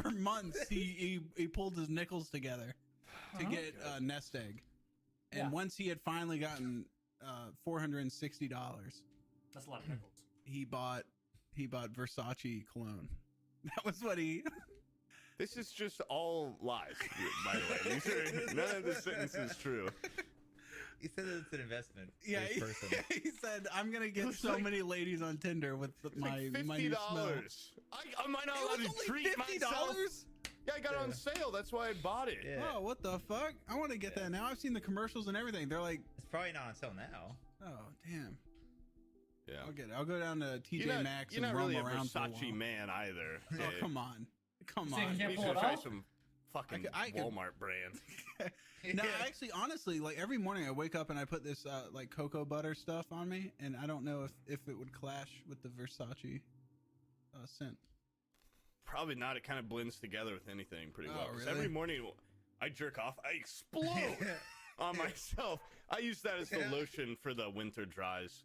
For months, he pulled his nickels together to get a nest egg. And once he had finally gotten $460, that's a lot of nickels. He bought Versace cologne. That was what he. This is just all lies, by the way. None of this sentence is true. He said that it's an investment. Yeah, he said, I'm going to get so many ladies on Tinder with my $50. my new smell. Am I not allowed to treat myself? Yeah, I got it on sale. That's why I bought it. Yeah. Oh, what the fuck? I want to get that now. I've seen the commercials and everything. They're like... It's probably not on sale now. Oh, damn. Yeah. I'll get it. I'll go down to TJ Maxx and roam really around for a Versace man either. Oh, come on. Come on. You should try some fucking Walmart brand. No, actually, honestly, like every morning I wake up and I put this like cocoa butter stuff on me, and I don't know if it would clash with the Versace scent. Probably not. It kind of blends together with anything pretty well. Really? Every morning I jerk off, I explode on myself. I use that as the lotion for the winter dries,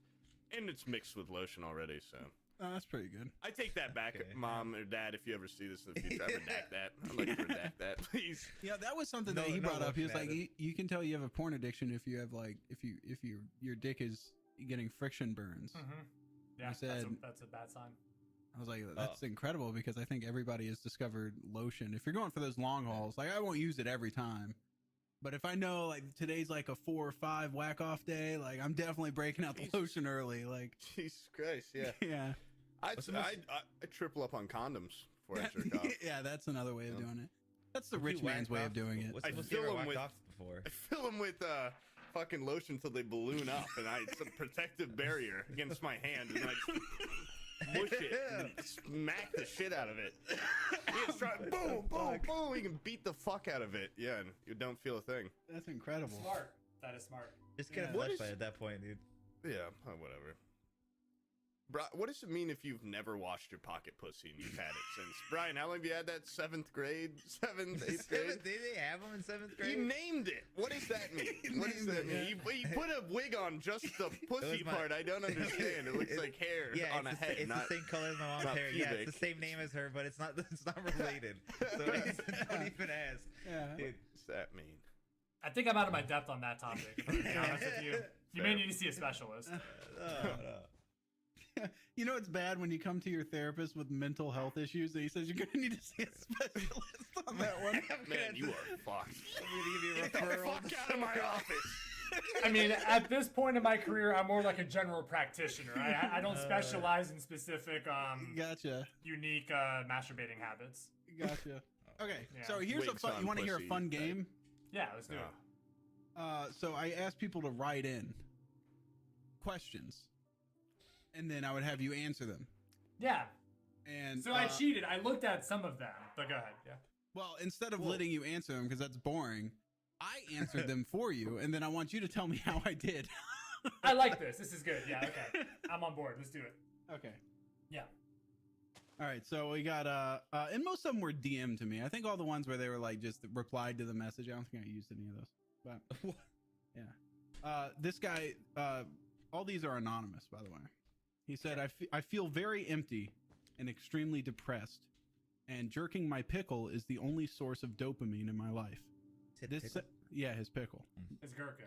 and it's mixed with lotion already, so. Oh, that's pretty good. I take that back, Mom or Dad. If you ever see this in the future, I redact that. I'd like to redact that, please. Yeah, that was something that he brought up. He was like, you can tell you have a porn addiction if you have like if your dick is getting friction burns. Yeah, that's a bad sign. I was like, that's incredible, because I think everybody has discovered lotion. If you're going for those long hauls, like I won't use it every time, but if I know like today's like a 4 or 5 whack off day, like I'm definitely breaking out the lotion early. Like Jesus Christ, yeah, yeah. I triple up on condoms before I jerk off. Yeah, that's another way of doing it. That's the rich man's way of doing it. I fill them with fucking lotion until they balloon up, and it's a protective barrier against my hand, and I mush it and smack the shit out of it. Boom, boom, boom. You can beat the fuck out of it. Yeah, and you don't feel a thing. That's incredible. Smart. That is smart. Just get a flashlight at that point, dude. Yeah, whatever. What does it mean if you've never washed your pocket pussy and you've had it since? Brian, how long have you had that? 7th grade? 7th, 8th grade? Did they have them in 7th grade? You named it. What does that mean? What does that mean? You put a wig on just the pussy part. I don't understand. It looks like hair on a head. It's the same color as my mom's hair. Yeah, it's the same name as her, but it's not related. So don't even ask. Yeah. What does that mean? I think I'm out of my depth on that topic, if I'm to be honest with you. You may need to see a specialist. No. You know it's bad when you come to your therapist with mental health issues and he says you're gonna need to see a specialist on that one. Man, you are fucked. I'm gonna give you a referral. Get the fuck out of my office. I mean, at this point in my career, I'm more like a general practitioner. I don't specialize in specific, unique masturbating habits. Gotcha. Okay, Yeah. so here's a fun. You want to hear a fun game? Yeah, let's do it. So I asked people to write in questions, and then I would have you answer them. Yeah. And so I cheated. I looked at some of them, but go ahead. Yeah. Well, instead of letting you answer them, because that's boring, I answered them for you, and then I want you to tell me how I did. I like this. This is good. Yeah, okay. I'm on board. Let's do it. Okay. Yeah. All right, so we got and most of them were DM'd to me. I think all the ones where they were like just replied to the message. I don't think I used any of those. But yeah. This guy, all these are anonymous, by the way. He said, I feel very empty and extremely depressed, and jerking my pickle is the only source of dopamine in my life. Yeah, his pickle. His gherkin.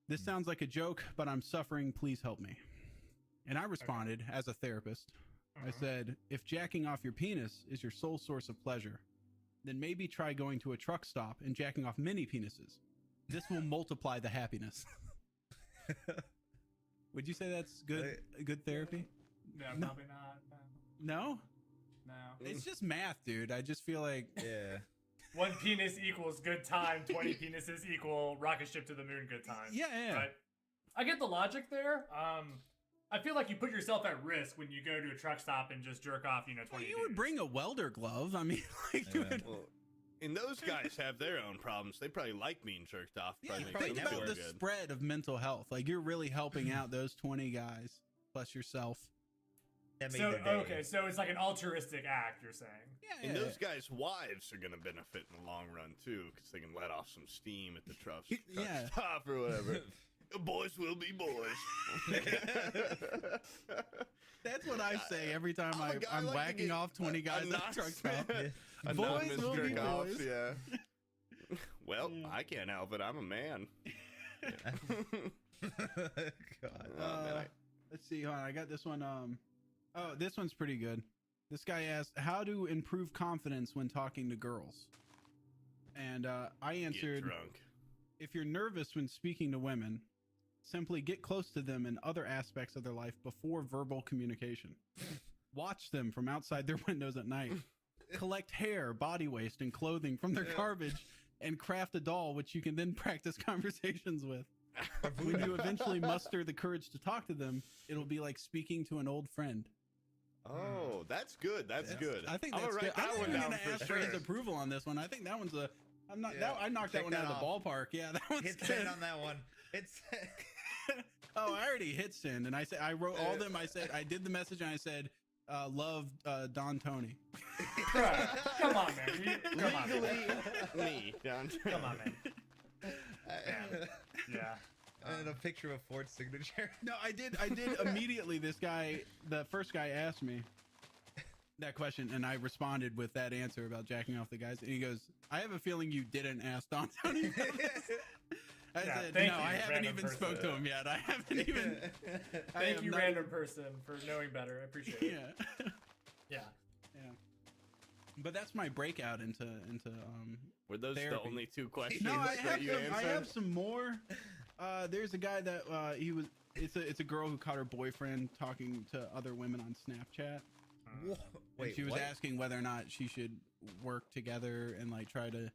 This sounds like a joke, but I'm suffering. Please help me. And I responded as a therapist. I said, if jacking off your penis is your sole source of pleasure, then maybe try going to a truck stop and jacking off many penises. This will multiply the happiness. Would you say that's good therapy? No, probably not. No? No. It's just math, dude. I just feel like... Yeah. 1 penis equals good time. 20 penises equal rocket ship to the moon good time. Yeah. Right? I get the logic there. I feel like you put yourself at risk when you go to a truck stop and just jerk off, 20 Well, you would bring a welder glove. I mean, like, well, and those guys have their own problems. They probably like being jerked off. Yeah, think about the spread of mental health. Like, you're really helping out those 20 guys plus yourself. Okay, so it's like an altruistic act, you're saying. Yeah. And those guys' wives are going to benefit in the long run, too, because they can let off some steam at the truck stop or whatever. Boys will be boys. That's what I say every time I'm like whacking off 20 guys at the truck stop. Boys will be boys. Yeah. Well, I can't help it. I'm a man. God. Let's see. Hold on. I got this one. Oh, this one's pretty good. This guy asked, how to improve confidence when talking to girls? And I answered, get drunk. If you're nervous when speaking to women, simply get close to them in other aspects of their life before verbal communication. Watch them from outside their windows at night. Collect hair, body waste, and clothing from their garbage and craft a doll which you can then practice conversations with. When you eventually muster the courage to talk to them, it'll be like speaking to an old friend. Oh, that's good. That's good. I think that's good. I'm even going to ask for his approval on this one. I think that one's a... I knocked that one out of the ballpark. Yeah, that one's hit good. send on that one. It's... Oh, I already hit send, and I wrote all of them. I did the message, and I said, love Don Tony. Come on, man. Me, Don. Come on, man. Yeah. And a picture of Ford's signature. No, I did immediately. The first guy asked me that question, and I responded with that answer about jacking off the guys. And he goes, I have a feeling you didn't ask Don Tony. I said, no, I haven't even spoke to him yet. I haven't even. Thank you, random person, for knowing better. I appreciate it. Yeah. But that's my breakout into. Were those therapy. The only two questions? No, I answered? have some more. There's a guy that it's a girl who caught her boyfriend talking to other women on Snapchat. Wait, she was what? asking whether or not she should work together and like try to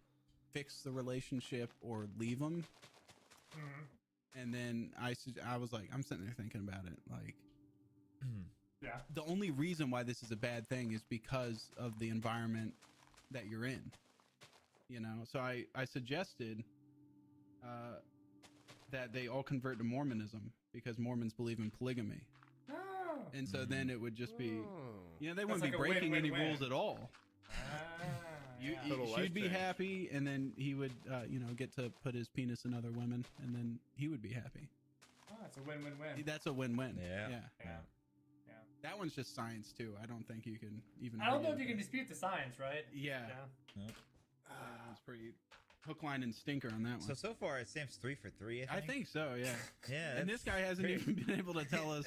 fix the relationship or leave them. And then I was like, I'm sitting there thinking about it. Like, yeah, the only reason why this is a bad thing is because of the environment that you're in. You know, so I suggested that they all convert to Mormonism because Mormons believe in polygamy. And so then it would just be, you know, they wouldn't be breaking any rules at all. She'd be happy, and then he would, get to put his penis in other women, and then he would be happy. Oh, it's a win-win-win. That's a win-win. Yeah. That one's just science too. I don't think you can even. I don't know if you can dispute the science, right? Yeah. That's pretty hook, line, and stinker on that one. So far, Sam's 3 for 3. I think so. Yeah. Yeah. And this guy hasn't even been able to tell us.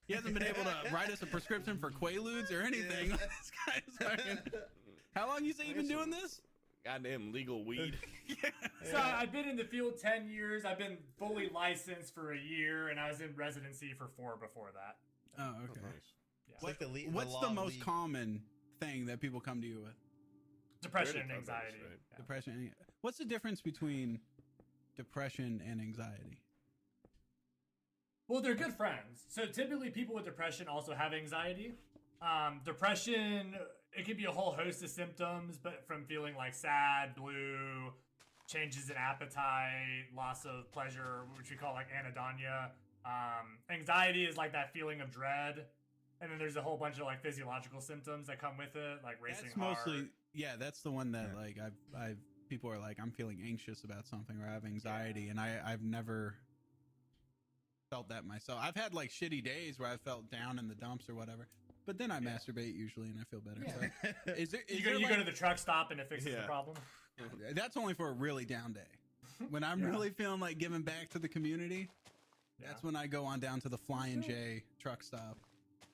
He hasn't been able to write us a prescription for Quaaludes or anything. This guy's fucking. How long you say you've been doing this? Goddamn legal weed. So I've been in the field 10 years. I've been fully licensed for a year, and I was in residency for 4 before that. Oh, okay. Oh, nice. Yeah. What's the most common thing that people come to you with? Depression and anxiety. Right? Yeah. Depression. What's the difference between depression and anxiety? Well, they're good friends. So typically people with depression also have anxiety. Depression, it can be a whole host of symptoms, but from feeling like sad, blue, changes in appetite, loss of pleasure, which we call like anhedonia. Anxiety is like that feeling of dread. And then there's a whole bunch of like physiological symptoms that come with it, like racing heart. That's the one that like I've people are like, I'm feeling anxious about something or I have anxiety, and I've never felt that myself. I've had like shitty days where I felt down in the dumps or whatever, but then I masturbate usually and I feel better. Yeah. So, is you go to the truck stop and it fixes the problem? That's only for a really down day. When I'm really feeling like giving back to the community, that's when I go on down to the Flying J truck stop.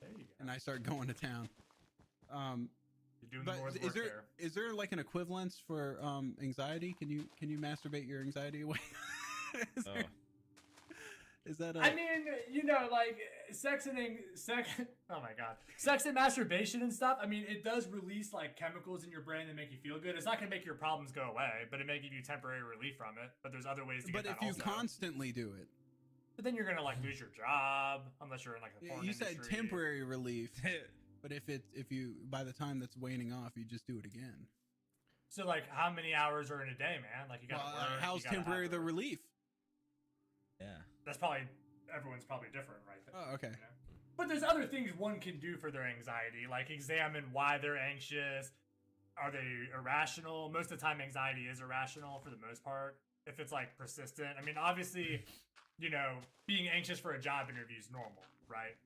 There you go. And I start going to town. You're doing the Lord's work there. Is there like an equivalence for anxiety? Can you masturbate your anxiety away? Is that I mean, like sex and oh my god, sex and masturbation and stuff. I mean, it does release like chemicals in your brain that make you feel good. It's not gonna make your problems go away, but it may give you temporary relief from it. But there's other ways to get that. But if you constantly do it, but then you're gonna like lose your job unless you're in like the porn industry. You said temporary relief, but if you by the time that's waning off, you just do it again. So like, how many hours are in a day, man? Like you got. How's temporary the relief? Yeah. That's probably, everyone's probably different, right? Oh, okay. But there's other things one can do for their anxiety, like examine why they're anxious. Are they irrational? Most of the time, anxiety is irrational for the most part. If it's like persistent, I mean, obviously, being anxious for a job interview is normal, right?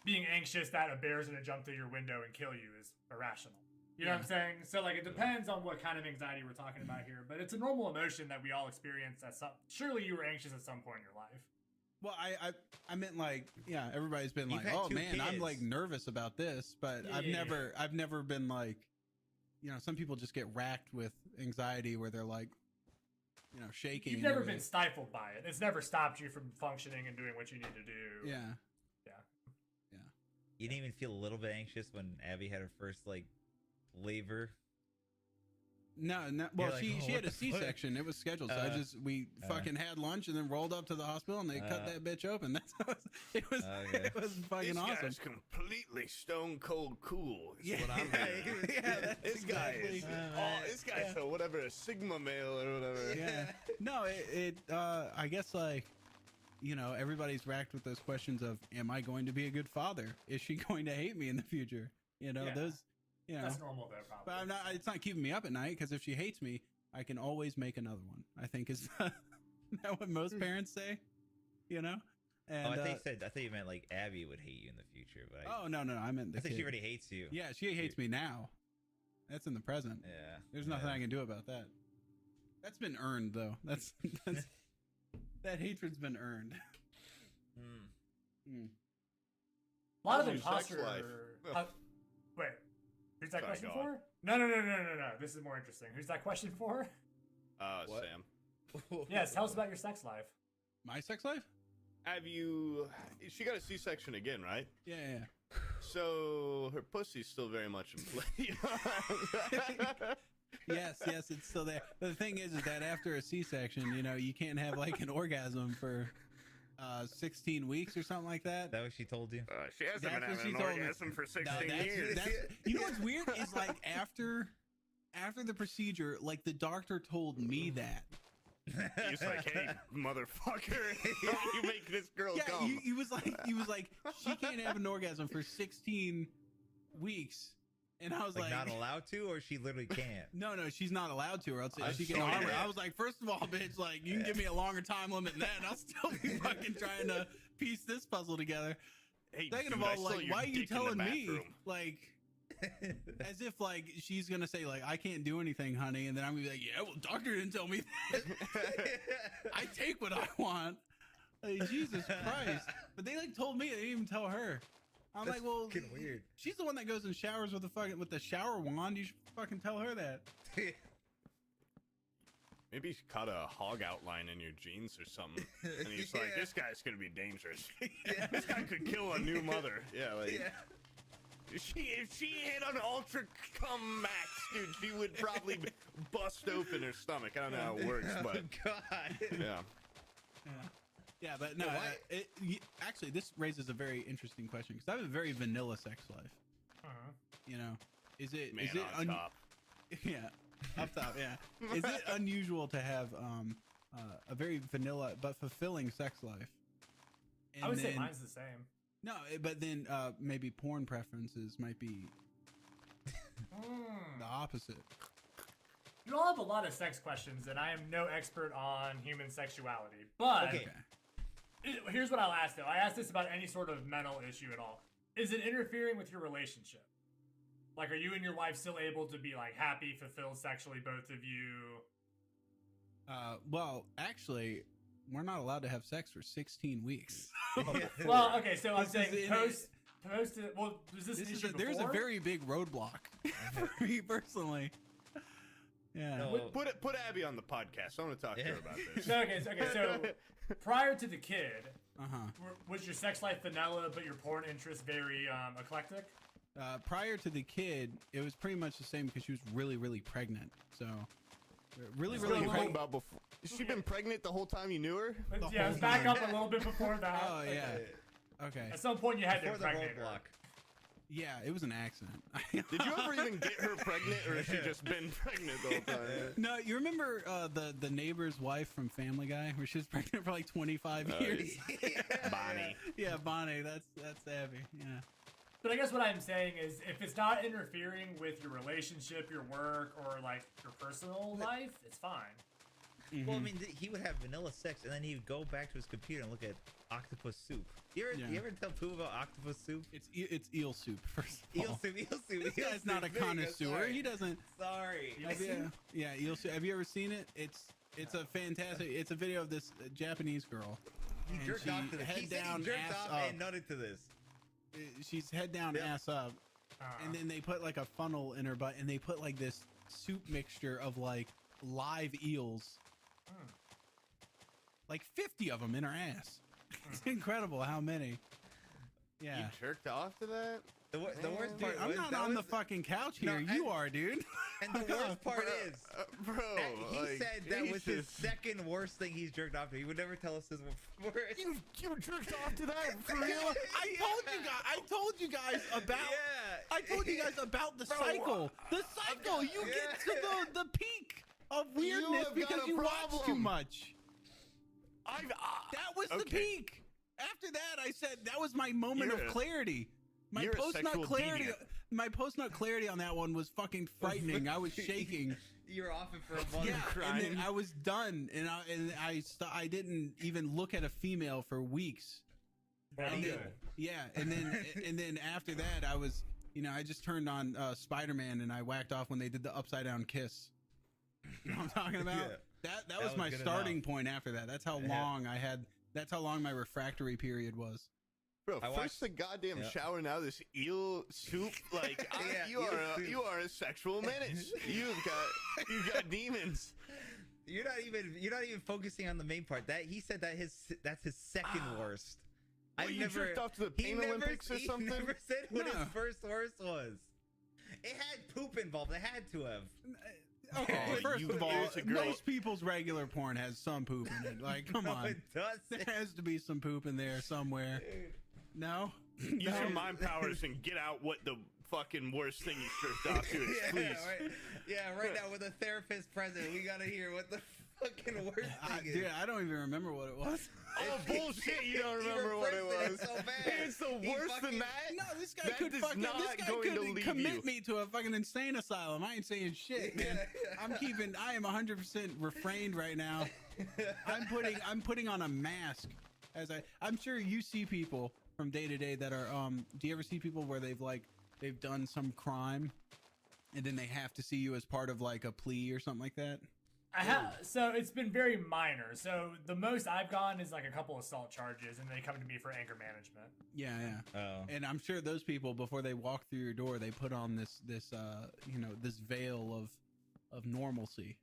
Being anxious that a bear's gonna jump through your window and kill you is irrational. You know what I'm saying? So like, it depends on what kind of anxiety we're talking about here, but it's a normal emotion that we all experience at some. Surely you were anxious at some point in your life. Well, I meant like, yeah, everybody's been like, oh man, kids. I'm like nervous about this, but I've never been like, some people just get racked with anxiety where they're like, shaking. You've never been stifled by it. It's never stopped you from functioning and doing what you need to do. Yeah. You didn't even feel a little bit anxious when Abby had her first like labor. No. Well, she had a C-section. It was scheduled, so we fucking had lunch and then rolled up to the hospital and they cut that bitch open. That's how it was. It was fucking awesome. This guy's completely stone cold cool. Yeah, what I'm yeah. This guy is. This guy's a whatever, a Sigma male or whatever. Yeah. No, I guess like, everybody's racked with those questions of, am I going to be a good father? Is she going to hate me in the future? Those. That's normal though, probably. But I'm not. It's not keeping me up at night because if she hates me, I can always make another one. I think is that what most parents say, And, I thought you meant like Abby would hate you in the future. But no. I meant I think she already hates you. Yeah, she hates me now. That's in the present. Yeah. There's nothing I can do about that. That's been earned though. That's that hatred's been earned. A lot of How's your sex imposter. life? Wait. Who's that question God. for? No. This is more interesting. Who's that question for? Sam. Yes, tell us about your sex life. My sex life? She got a C-section again, right? Yeah. So her pussy's still very much in play. Yes, it's still there. But the thing is that after a C-section, you can't have like an orgasm for 16 weeks or something like that. Is that what she told you? She hasn't been having an orgasm for 16 years. You know what's weird is like after the procedure, like the doctor told me that. He's like, hey, motherfucker, you make this girl come. He was like, she can't have an orgasm for 16 weeks. And I was like, not allowed to, or she literally can't? No, she's not allowed to, or else she can harm her. I was like, first of all, bitch, like, you can give me a longer time limit than that, and I'll still be fucking trying to piece this puzzle together. Hey, second of all, like, why are you telling me, like, as if, like, she's gonna say, like, I can't do anything, honey, and then I'm gonna be like, yeah, well, doctor didn't tell me that. I take what I want. Like, Jesus Christ. But they, like, told me, they didn't even tell her. I'm like, well, weird. She's the one that goes and showers with the shower wand. You should fucking tell her that. Maybe you caught a hog outline in your jeans or something, and he's like, "This guy's gonna be dangerous. This guy could kill a new mother." Yeah, like if she hit an ultra cum max, dude, she would probably bust open her stomach. I don't know how it works, but Yeah, but no, actually, this raises a very interesting question because I have a very vanilla sex life. Is it top? Yeah, up top. Yeah, is it unusual to have a very vanilla but fulfilling sex life? And I would say mine's the same. No, but then maybe porn preferences might be the opposite. You all have a lot of sex questions, and I am no expert on human sexuality, but. Okay. Here's what I'll ask though. I ask this about any sort of mental issue at all. Is it interfering with your relationship? Like, are you and your wife still able to be like happy, fulfilled sexually, both of you? Well, actually, we're not allowed to have sex for 16me weeks. Well, okay, so I'm saying post. Well, was this an issue before? There's a very big roadblock for me personally. Yeah. No. Put Abby on the podcast. I want to talk to her about this. Okay. So prior to the kid, was your sex life vanilla, but your porn interest very eclectic? Prior to the kid, it was pretty much the same because she was really, really pregnant. So really pregnant. About before. Has she been pregnant the whole time you knew her? Yeah, back up a little bit before that. Oh yeah. Okay. At some point, you had to impregnate her. Yeah, it was an accident. Did you ever even get her pregnant, or has she just been pregnant the whole time? No, you remember the neighbor's wife from Family Guy, where she was pregnant for like 25 years? Bonnie. Yeah, Bonnie. That's Abby. Yeah. But I guess what I'm saying is, if it's not interfering with your relationship, your work, or like your personal life, it's fine. Well, I mean, he would have vanilla sex, and then he would go back to his computer and look at octopus soup. You ever tell Pooh about octopus soup? It's eel soup. First of all. Eel soup. This guy's not a connoisseur. He doesn't. Sorry. Yeah, eel soup. Have you ever seen it? It's a fantastic. It's a video of this Japanese girl. He jerked off to this. He said he jerked off and nutted to this. She's head down, ass up, and then they put like a funnel in her butt, and they put like this soup mixture of like live eels, like 50 of them in her ass. It's incredible how many. Yeah. You jerked off to that? The worst part, I'm not on the fucking couch here. You are, dude. And the worst part is, bro, he said that was his second worst thing he's jerked off to. He would never tell us his worst. You jerked off to that for real? I told you guys about. Yeah. I told you guys about the cycle. The cycle. You get to the peak of weirdness because you watch too much. That was the peak. After that, I said that was my moment of clarity. My post-nut clarity on that one was fucking frightening. I was shaking. You were off it for a month. Yeah, and then I was done, and I didn't even look at a female for weeks. And then after that, I was, I just turned on Spider-Man and I whacked off when they did the upside down kiss. You know what I'm talking about? Yeah. That was my starting point. After that, that's how long I had. That's how long my refractory period was. Bro, first the goddamn shower, now this eel soup. Like you are a sexual menace. You've got demons. You're not even focusing on the main part. That he said that's his second worst. Well, you jerked off to the Pain Olympics or something? He never said what his first worst was. It had poop involved. It had to have. Okay, first of all, most people's regular porn has some poop in it. Like, come on. It does. There has to be some poop in there somewhere. No? Use your mind powers and get out what the fucking worst thing you jerked off to is, please. Right now with a therapist present, we gotta hear what the fucking worst thing is. Dude, I don't even remember what it was. Oh, bullshit, you don't remember what it was. So bad. It's the worst than that? No, this guy could commit me to a fucking insane asylum. I ain't saying shit, man. I am 100% refrained right now. I'm putting on a mask I'm sure you see people from day to day that are do you ever see people where they've done some crime and then they have to see you as part of like a plea or something like that? I have, so it's been very minor. So the most I've gone is like a couple assault charges, and they come to me for anger management. Yeah. Oh. And I'm sure those people, before they walk through your door, they put on this veil of normalcy.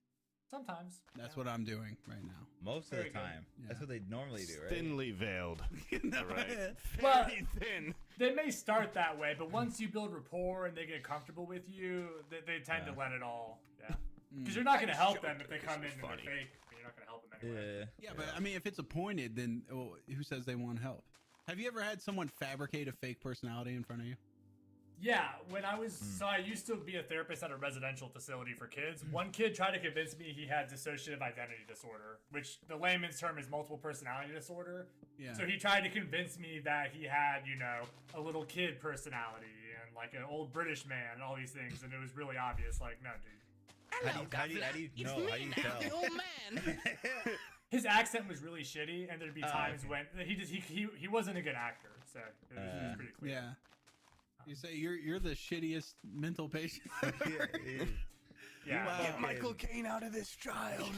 Sometimes. That's what I'm doing right now. Most of the time. Yeah. That's what they normally do, right? Thinly veiled. Right. Well, very thin. They may start that way, but once you build rapport and they get comfortable with you, they tend to let it all. Yeah. Because you're not going to help them if they come in and they're fake. You're not going to help them anyway. Yeah, but I mean, if it's appointed, then who says they want help? Have you ever had someone fabricate a fake personality in front of you? Yeah, when I was so I used to be a therapist at a residential facility for kids. One kid tried to convince me he had dissociative identity disorder, which the layman's term is multiple personality disorder. Yeah. So he tried to convince me that he had, a little kid personality and like an old British man and all these things, and it was really obvious. Like, no, dude. How do you tell? Old man. His accent was really shitty, and there'd be times when he wasn't a good actor, so it was pretty clear. Yeah. You say you're the shittiest mental patient. Yeah. Get Michael Caine out of this child.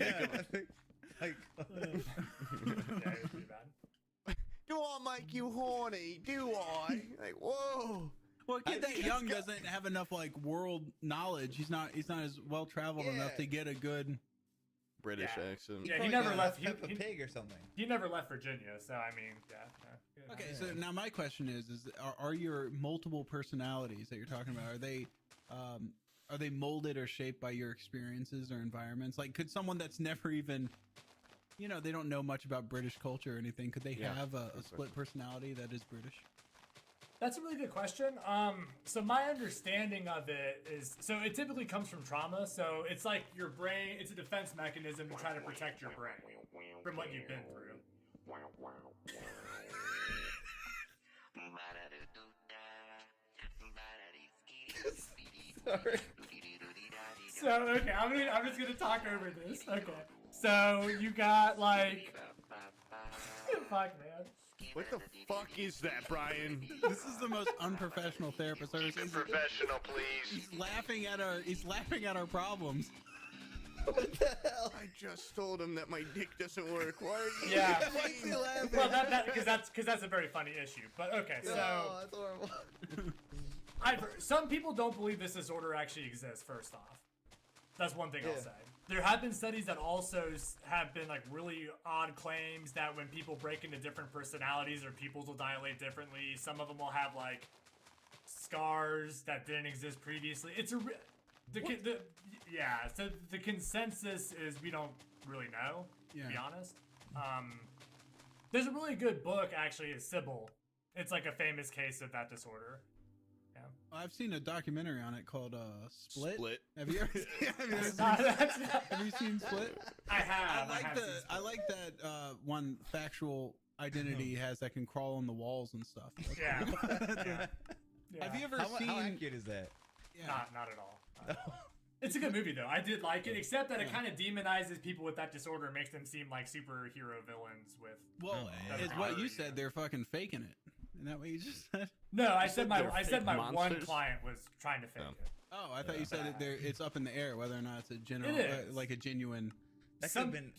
Yeah, it was pretty bad. Do I make you horny? Do I? Like, whoa. Well, a kid that young doesn't have enough like world knowledge. He's not as well traveled enough to get a good British accent. Yeah, he never left. Peppa Pig or something. He never left Virginia, so I mean, yeah. Okay, so now my question is are your multiple personalities that you're talking about, are they molded or shaped by your experiences or environments? Like, could someone that's never even, they don't know much about British culture or anything, could they have a split personality that is British? That's a really good question. So my understanding of it is, so it typically comes from trauma. So it's like your brain, it's a defense mechanism to try to protect your brain from what you've been through. Sorry. So okay, I'm just gonna talk over this. Okay, so you got like, fuck man. What the fuck is that, Brian? This is the most unprofessional therapist I've ever seen. Professional, please. He's laughing at our problems. What the hell? I just told him that my dick doesn't work. Why are you Yeah. Why is he laughing? Well, because that's a very funny issue. But okay, so Oh, that's horrible. some people don't believe this disorder actually exists. First off, that's one thing I'll say. There have been studies that also have been like really odd claims that when people break into different personalities, their pupils will dilate differently. Some of them will have like scars that didn't exist previously. It's a so the consensus is we don't really know, to be honest. There's a really good book, actually, it's Sybil. It's like a famous case of that disorder. Yeah. I've seen a documentary on it called Split. Have you seen Split? I have. I like that one factual identity he has that can crawl on the walls and stuff. Yeah. Have you ever seen? How accurate is that? Yeah. Not at all. It's a good movie though. I did like it, except that it kind of demonizes people with that disorder and makes them seem like superhero villains with. Well, it's what you said. They're fucking faking it. Isn't that what you just said? No, I said my one monsters? client was trying to fake it. Oh, I thought you said it's up in the air whether or not it's a general, It is. like a genuine. That could have been.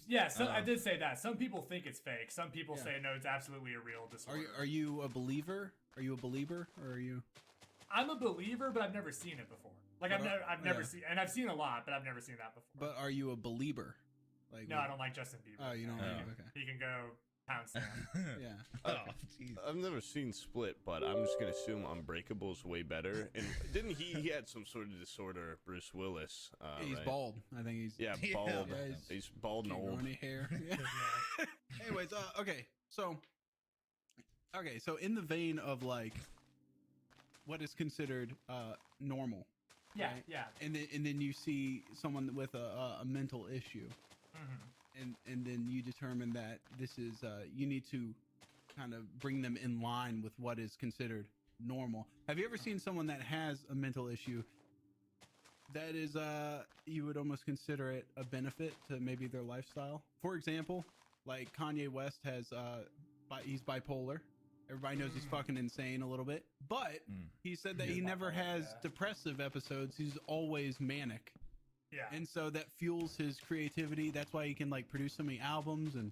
I did say that. Some people think it's fake. Some people say no, it's absolutely a real disorder. Are you a believer? Are you a believer, or are you? I'm a believer, but I've never seen it before. Like I've never seen, and I've seen a lot, but I've never seen that before. But are you a believer? Like no, I don't like Justin Bieber. Oh, you don't like him? Okay. He can go pound sand. Yeah. Oh, jeez. I've never seen Split, but I'm just gonna assume Unbreakable's way better. And didn't he had some sort of disorder? Bruce Willis. He's right? bald. I think he's bald. Yeah, he's bald and can't grow old. any hair. Yeah. Anyways, okay, so in the vein of like what is considered normal. Yeah, right? yeah. And then you see someone with a mental issue, and then you determine that this is you need to kind of bring them in line with what is considered normal. Have you ever seen someone that has a mental issue that is you would almost consider it a benefit to maybe their lifestyle? For example, like Kanye West has he's bipolar. Everybody knows he's fucking insane a little bit, but he said that he never has depressive episodes. He's always manic. Yeah. And so that fuels his creativity. That's why he can like produce so many albums, and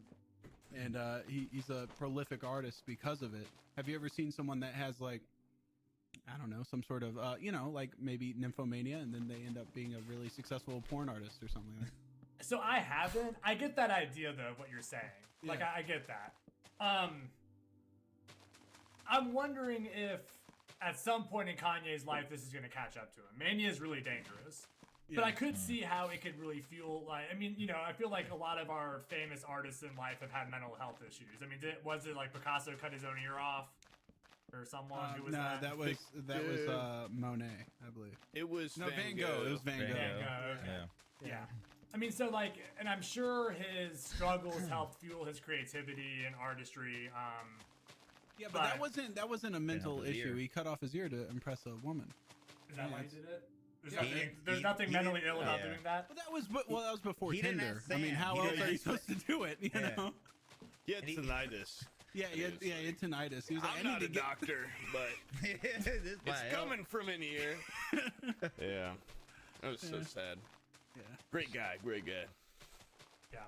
he's a prolific artist because of it. Have you ever seen someone that has like, I don't know, some sort of like maybe nymphomania, and then they end up being a really successful porn artist or something like that? So I haven't. I get that idea though, of what you're saying. Like I get that. I'm wondering if at some point in Kanye's life this is going to catch up to him. Mania is really dangerous. But I could see how it could really fuel, like, I mean, I feel like a lot of our famous artists in life have had mental health issues. I mean, was it like Picasso cut his own ear off? Or someone who was that was Monet, I believe. It was Van Gogh. It was Van Gogh. Okay. Yeah. I mean, so like, and I'm sure his struggles helped fuel his creativity and artistry. Yeah, but that wasn't a mental issue. He cut off his ear to impress a woman. Is that why he did it? There's nothing mentally ill about doing that. But that was before He didn't Tinder. ask I mean, Sam. how He else didn't are you ask supposed to do it? You know? He had tinnitus. Yeah, he had tinnitus. He was like, I'm not a doctor, but It's it's coming from in here. Yeah, that was so sad. Yeah. Great guy. Yeah.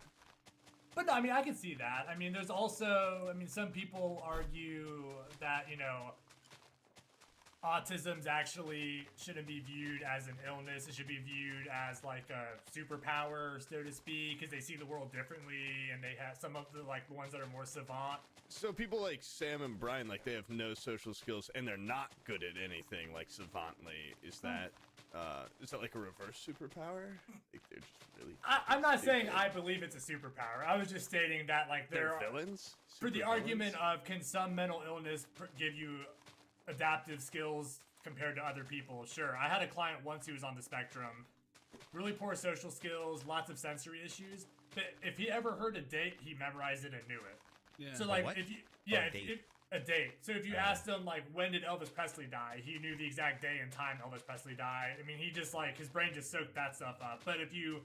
But no, I mean, I can see that. I mean, there's also, some people argue that, autism's actually shouldn't be viewed as an illness. It should be viewed as like a superpower, so to speak, because they see the world differently, and they have some of the like ones that are more savant. So people like Sam and Brian, like they have no social skills and they're not good at anything like savantly. Is that like a reverse superpower? Like they're just really. I'm not saying I believe it's a superpower. I was just stating that like they're villains. For the argument of can some mental illness give you adaptive skills compared to other people? Sure. I had a client once who was on the spectrum, really poor social skills, lots of sensory issues. But if he ever heard a date, he memorized it and knew it. Yeah. So like What? if you a date. So if you asked him like when did Elvis Presley die, he knew the exact day and time Elvis Presley died. I mean, he just like his brain just soaked that stuff up. But if you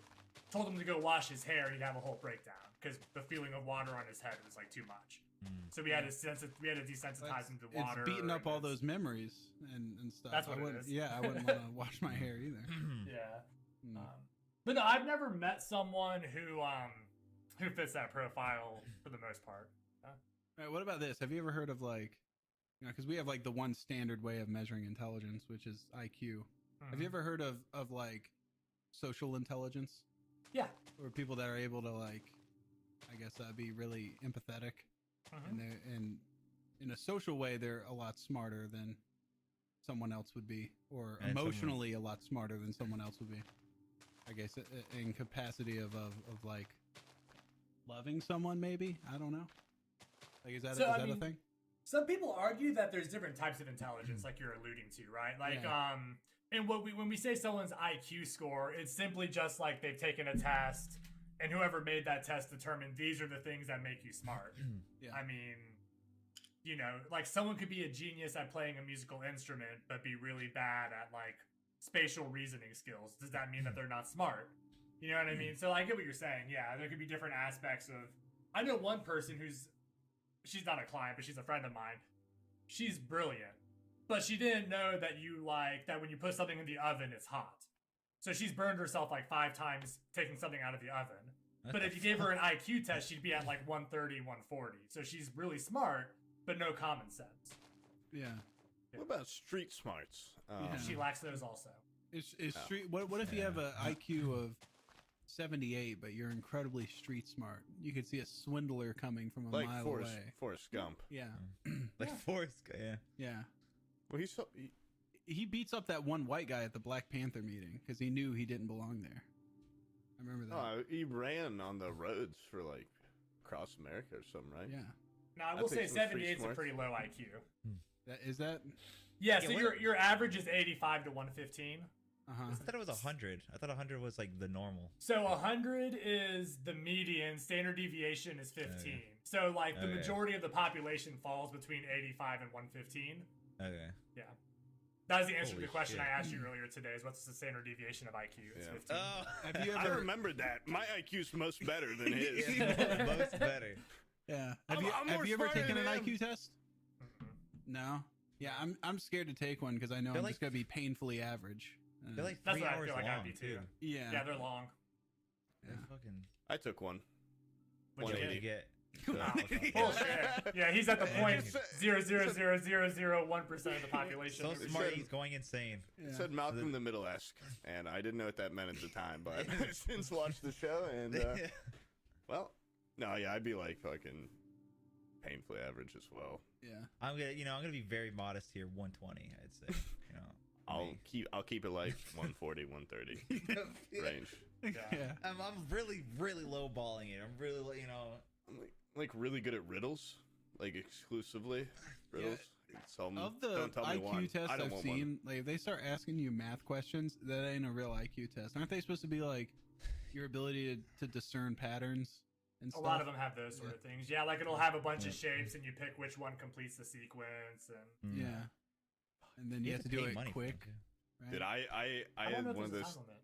told him to go wash his hair, he'd have a whole breakdown because the feeling of water on his head was like too much. So we had to desensitize him to water. It's beating up all those memories and stuff. That's what it is. Yeah, I wouldn't want to wash my hair either. Yeah. But no, I've never met someone who fits that profile for the most part. All right, what about this? Have you ever heard of like, you know, because we have like the one standard way of measuring intelligence, which is IQ. Have you ever heard of like social intelligence? Yeah. Or people that are able to like, I guess, be really empathetic, and in a social way, they're a lot smarter than someone else would be, or emotionally a lot smarter than someone else would be. I guess in capacity of like loving someone, maybe. I don't know. Like, is that a thing? Some people argue that there's different types of intelligence, like you're alluding to, right? Like, and when we say someone's IQ score, it's simply just like they've taken a test, and whoever made that test determined these are the things that make you smart. I mean, you know, like someone could be a genius at playing a musical instrument, but be really bad at like spatial reasoning skills. Does that mean that they're not smart? You know what I mean? So I get what you're saying. Yeah, there could be different aspects of. I know one person she's not a client, but she's a friend of mine. She's brilliant, but she didn't know that that when you put something in the oven, it's hot. So she's burned herself like 5 times taking something out of the oven. But if you gave her an IQ test, she'd be at like 130, 140. So she's really smart, but no common sense. Yeah. What about street smarts? She lacks those also. Is street? What if you have an IQ of 78, but you're incredibly street smart? You could see a swindler coming from a mile away. Forrest Gump. Yeah. Forrest. Yeah. Yeah. Well, he beats up that one white guy at the Black Panther meeting because he knew he didn't belong there. I remember that. He ran on the roads for like across America or something, right? Yeah. Now I will say 78 is a pretty low IQ. Is that? Yeah. So your average is 85 to 115. I thought it was 100. I thought 100 was like the normal. So 100 is the median. Standard deviation is 15. So like the majority of the population falls between 85 and 115. Okay. Yeah. That was the answer to the question I asked you earlier today. Is what's the standard deviation of IQ? It's 15. Oh, have you I ever remembered that. My IQ's most better than his. most better. Yeah. Have you ever taken an IQ test? No. Yeah, I'm scared to take one because I know I'm just gonna be painfully average. They're like 3 That's what I hours feel like long, I'd be too. Yeah. Yeah, they're long. Yeah. Fucking. I took one. What'd you 180. get? Bullshit. Yeah, he's at the point 0.00001% of the population. So smart, he's going insane. It said Malcolm in the Middle-esque, and I didn't know what that meant at the time, but I've since watched the show, and well, no, yeah, I'd be like fucking painfully average as well. Yeah. I'm gonna be very modest here. 120, I'd say. You know. I'll keep it like 140, 130 range. Yeah. I'm really lowballing it. I'm really, I'm like really good at riddles, like exclusively riddles. Of the don't tell me IQ one. tests I've seen, like if they start asking you math questions, that ain't a real IQ test. Aren't they supposed to be like your ability to discern patterns and stuff? A lot of them have those sort of things. Yeah, like it'll have a bunch of shapes, and you pick which one completes the sequence. And and then you have to do it quick. Right? Did I had one of those. Entitlement.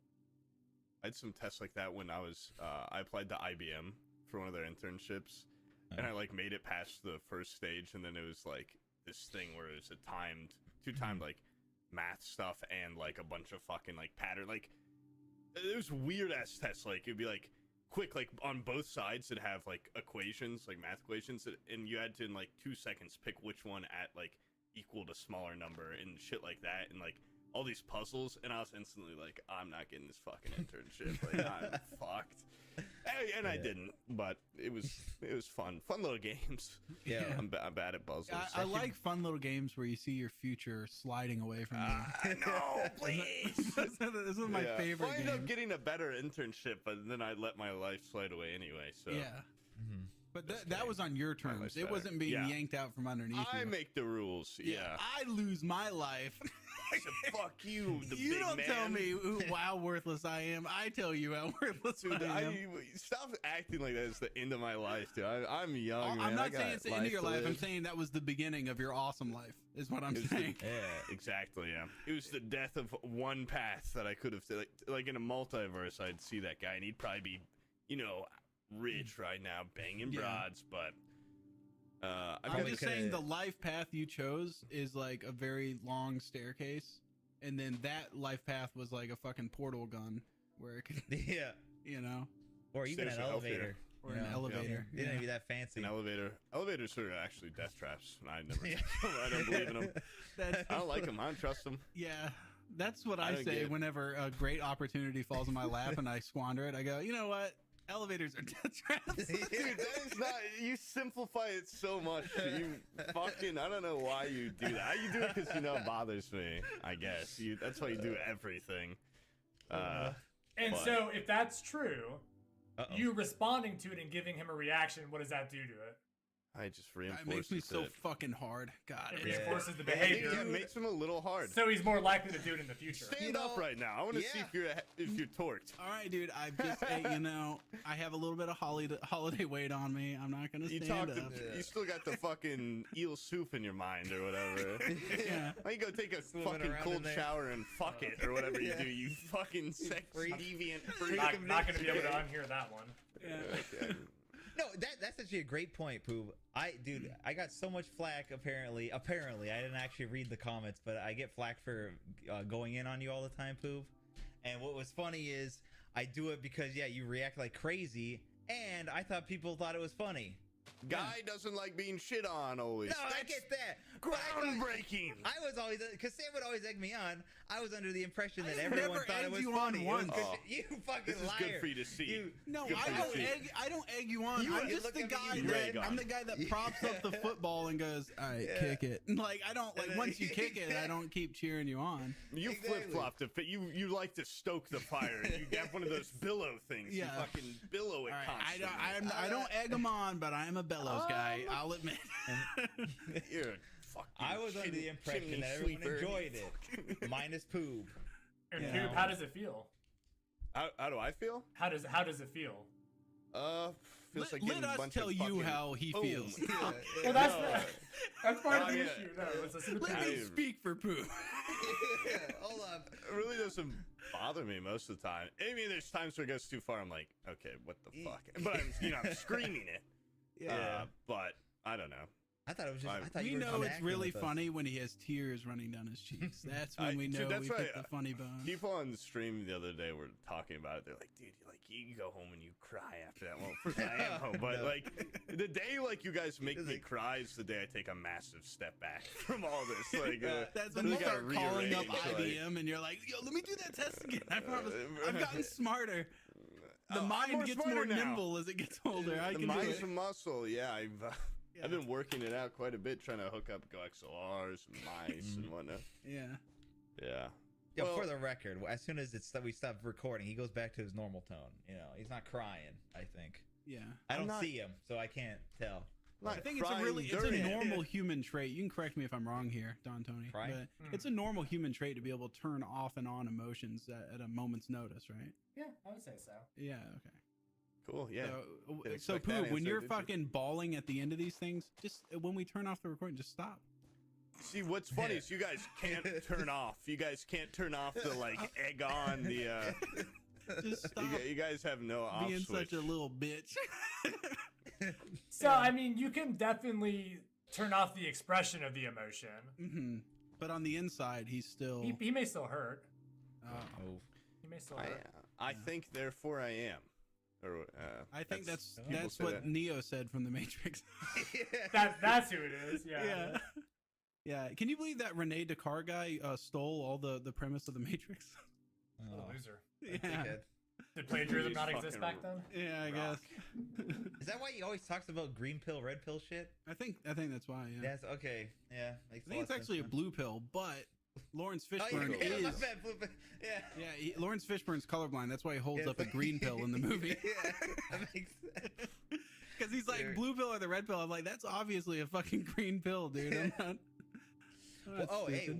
I had some tests like that when I was I applied to IBM for one of their internships, and I like made it past the first stage, and then it was like this thing where it was a two-timed like math stuff and like a bunch of fucking like pattern, like it was weird ass tests. Like it'd be like quick, like on both sides it'd have like equations, like math equations, and you had to in like 2 seconds pick which one at like equal to smaller number and shit like that, and like all these puzzles, and I was instantly like, I'm not getting this fucking internship. Like I'm fucked. And I didn't, but it was fun little games. Yeah, I'm bad at puzzles. I like fun little games where you see your future sliding away from you. No, please. This is my favorite. I game. ended up getting a better internship, but then I let my life slide away anyway. So yeah. But that was on your terms. It wasn't being yanked out from underneath you. I make the rules. Yeah. I lose my life. I said, fuck you, the you big don't man. tell me how worthless I am. I tell you how worthless Dude, I am. Stop acting like that. It's the end of my life, dude. I'm young, man. I'm not saying it's the end of your life. I'm saying that was the beginning of your awesome life, is what I'm saying. Yeah, exactly, yeah. It was the death of one path that I could have, like in a multiverse, I'd see that guy, and he'd probably be, rich right now, banging broads, but... I'm just saying the life path you chose is like a very long staircase, and then that life path was like a fucking portal gun where it could, or even an elevator. Or an elevator. They didn't be that fancy. An elevator. Elevators are actually death traps. I don't believe in them. I don't like them. I don't trust them. Yeah, that's what I say whenever a great opportunity falls in my lap and I squander it. I go, you know what? Elevators are death traps. Dude, that is not. You simplify it so much. You fucking. I don't know why you do that. You do it because it bothers me. I guess that's why you do everything. So, if that's true, you responding to it and giving him a reaction, what does that do to it? I just reinforces it. makes me so it. fucking hard. God, it reinforces the behavior. It makes him a little hard. So he's more likely to do it in the future. Stand up right now. I want to see if you're torqued. All right, dude. I've just, I have a little bit of holiday weight on me. I'm not gonna stand up. You still got the fucking eel soup in your mind or whatever. Yeah. Why you go take a fucking cold shower and fuck it or whatever you do? You fucking sex deviant freak. Not gonna be able to unhear that one. Yeah. No, that's actually a great point, Poob. I got so much flack. Apparently, I didn't actually read the comments, but I get flack for going in on you all the time, Poob. And what was funny is I do it because you react like crazy, and I thought people thought it was funny. Guy doesn't like being shit on always. No, I get that. Groundbreaking. I was always, because Sam would always egg me on. I was under the impression that everyone thought it was funny. Once. You fucking this is liar. Good for you to see. I don't egg you on. I'm just the guy I'm the guy that props up the football and goes, all right, kick it. Like I don't once you kick it, I don't keep cheering you on. You flip flop to fit. You like to stoke the fire. You have one of those billow things. Yeah. You fucking billow it constantly. I don't egg them on, but I am a bellows guy. I'll admit. You're a fucking I was under the impression that everyone enjoyed it, minus Poob. And Poob, how does it feel? How do I feel? How does it feel? Feels like let us tell you how he feels. Well, that's part of the issue. No, let's listen to Let me speak for Poob. Hold on. It really doesn't bother me most of the time. I mean, there's times where it goes too far. I'm like, okay, what the fuck? But I'm screaming it. Yeah. But I don't know. I thought it was just. I thought we you were know it's really with us. funny when he has tears running down his cheeks. That's when we know we hit the funny bone. People on the stream the other day were talking about it. They're like, dude, you go home and you cry after that. Well, first I am home, but the day you guys make me cry is the day I take a massive step back from all this. That's when you start calling up IBM and you're like, yo, let me do that test again. I promise. I've gotten smarter. The mind gets more nimble as it gets older. The mind's a muscle. Yeah, I've been working it out quite a bit, trying to hook up XLRs and mice and whatnot. Yeah. Yeah, well, for the record, as soon as we stop recording, he goes back to his normal tone. He's not crying, I think. Yeah. I don't see him, so I can't tell. I think it's a normal human trait. You can correct me if I'm wrong here, Don Tony. Crying? But it's a normal human trait to be able to turn off and on emotions at a moment's notice, right? Yeah, I would say so. Yeah, okay. Cool, yeah. So Pooh, when you're fucking bawling at the end of these things, just when we turn off the recording, just stop. See, what's funny is you guys can't turn off. You guys can't turn off the egg on the. Just stop. You guys have no off being switch. Such a little bitch. So I mean, you can definitely turn off the expression of the emotion. Mm-hmm. But on the inside, he's still. He may still hurt. Oh. He may still hurt. I think, therefore, I am. I think that's what Neo said from The Matrix. That's who it is. Yeah. Yeah. Can you believe that Rene Descartes guy stole all the premise of The Matrix? What a loser. Yeah. Did plagiarism not exist back then? Yeah, I guess. Is that why he always talks about green pill, red pill shit? I think that's why. Yeah. That's okay. Yeah. I think it's actually a blue pill, but Lawrence Fishburne Lawrence Fishburne's colorblind. That's why he holds up a green pill in the movie. Yeah, that makes sense. Because he's like, blue pill or the red pill. I'm like, that's obviously a fucking green pill, dude. I'm not. Hey,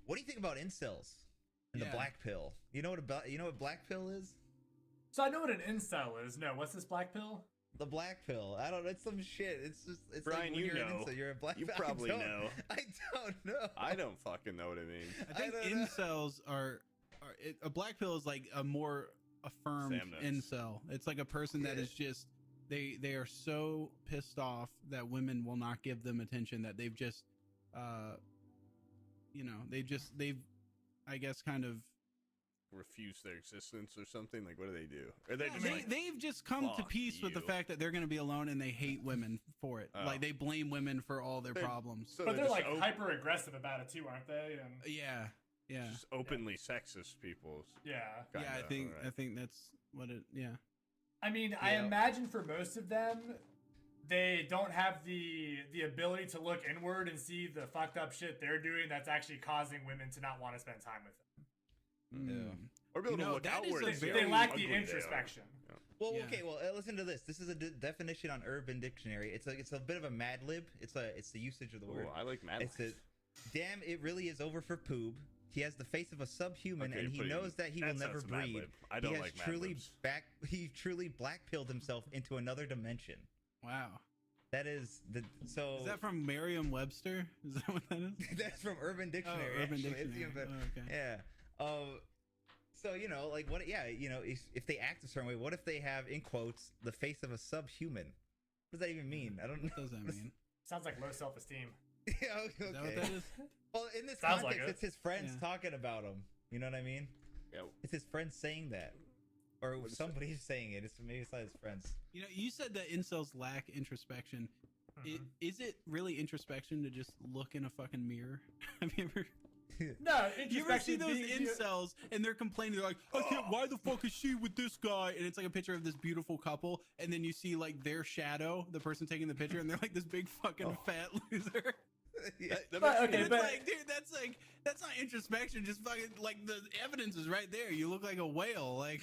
what do you think about incels and the black pill? You know what black pill is? So I know what an incel is. No, what's this black pill? The black pill. I don't know. It's some shit. It's Brian, like when you you're know. an incel, you're a black. You probably know. I don't know. I don't fucking know what it means. I think incels are a black pill is like a more affirmed incel. It's like a person that is just they are so pissed off that women will not give them attention that they've just they've I guess kind of refuse their existence or something. Like, what do they do? Or they've just come to peace with the fact that they're going to be alone, and they hate women for it. Like, they blame women for all their problems. So but they're like hyper aggressive about it too, aren't they? And yeah, just openly sexist people. Yeah, kinda, I think that's what it. Yeah, I mean, I imagine for most of them, they don't have the ability to look inward and see the fucked up shit they're doing that's actually causing women to not want to spend time with them. Yeah. Or be able to look outward. They lack the introspection. Well, okay. Well, listen to this. This is a definition on Urban Dictionary. It's a bit of a Mad Lib. It's the usage of the word. I like Mad Lib. It says, "Damn, it really is over for Poob. He has the face of a subhuman, and he knows that he will never breathe. I don't like Mad Libs. He truly black-pilled himself into another dimension." Wow. That is Is that from Merriam-Webster? Is that what that is? That's from Urban Dictionary. Oh, Urban Dictionary. Okay. Yeah. So, you know, like what? Yeah, you know, if they act a certain way, what if they have, in quotes, the face of a subhuman? What does that even mean? I don't know. What does that mean? Sounds like low self-esteem. Yeah, okay. Is that what that is? Well, in this Sounds context, like it's his friends talking about him. You know what I mean? Yeah. It's his friends saying that, or somebody's saying it. Maybe it's not his friends. You know, you said that incels lack introspection. Is it really introspection to just look in a fucking mirror? Have you ever? No, you ever see those incels and they're complaining? They're like, I can't. Why the fuck is she with this guy? And it's like a picture of this beautiful couple, and then you see like their shadow, the person taking the picture, and they're like this big fucking fat loser. But like, dude, that's not introspection. Just fucking like the evidence is right there. You look like a whale. Like,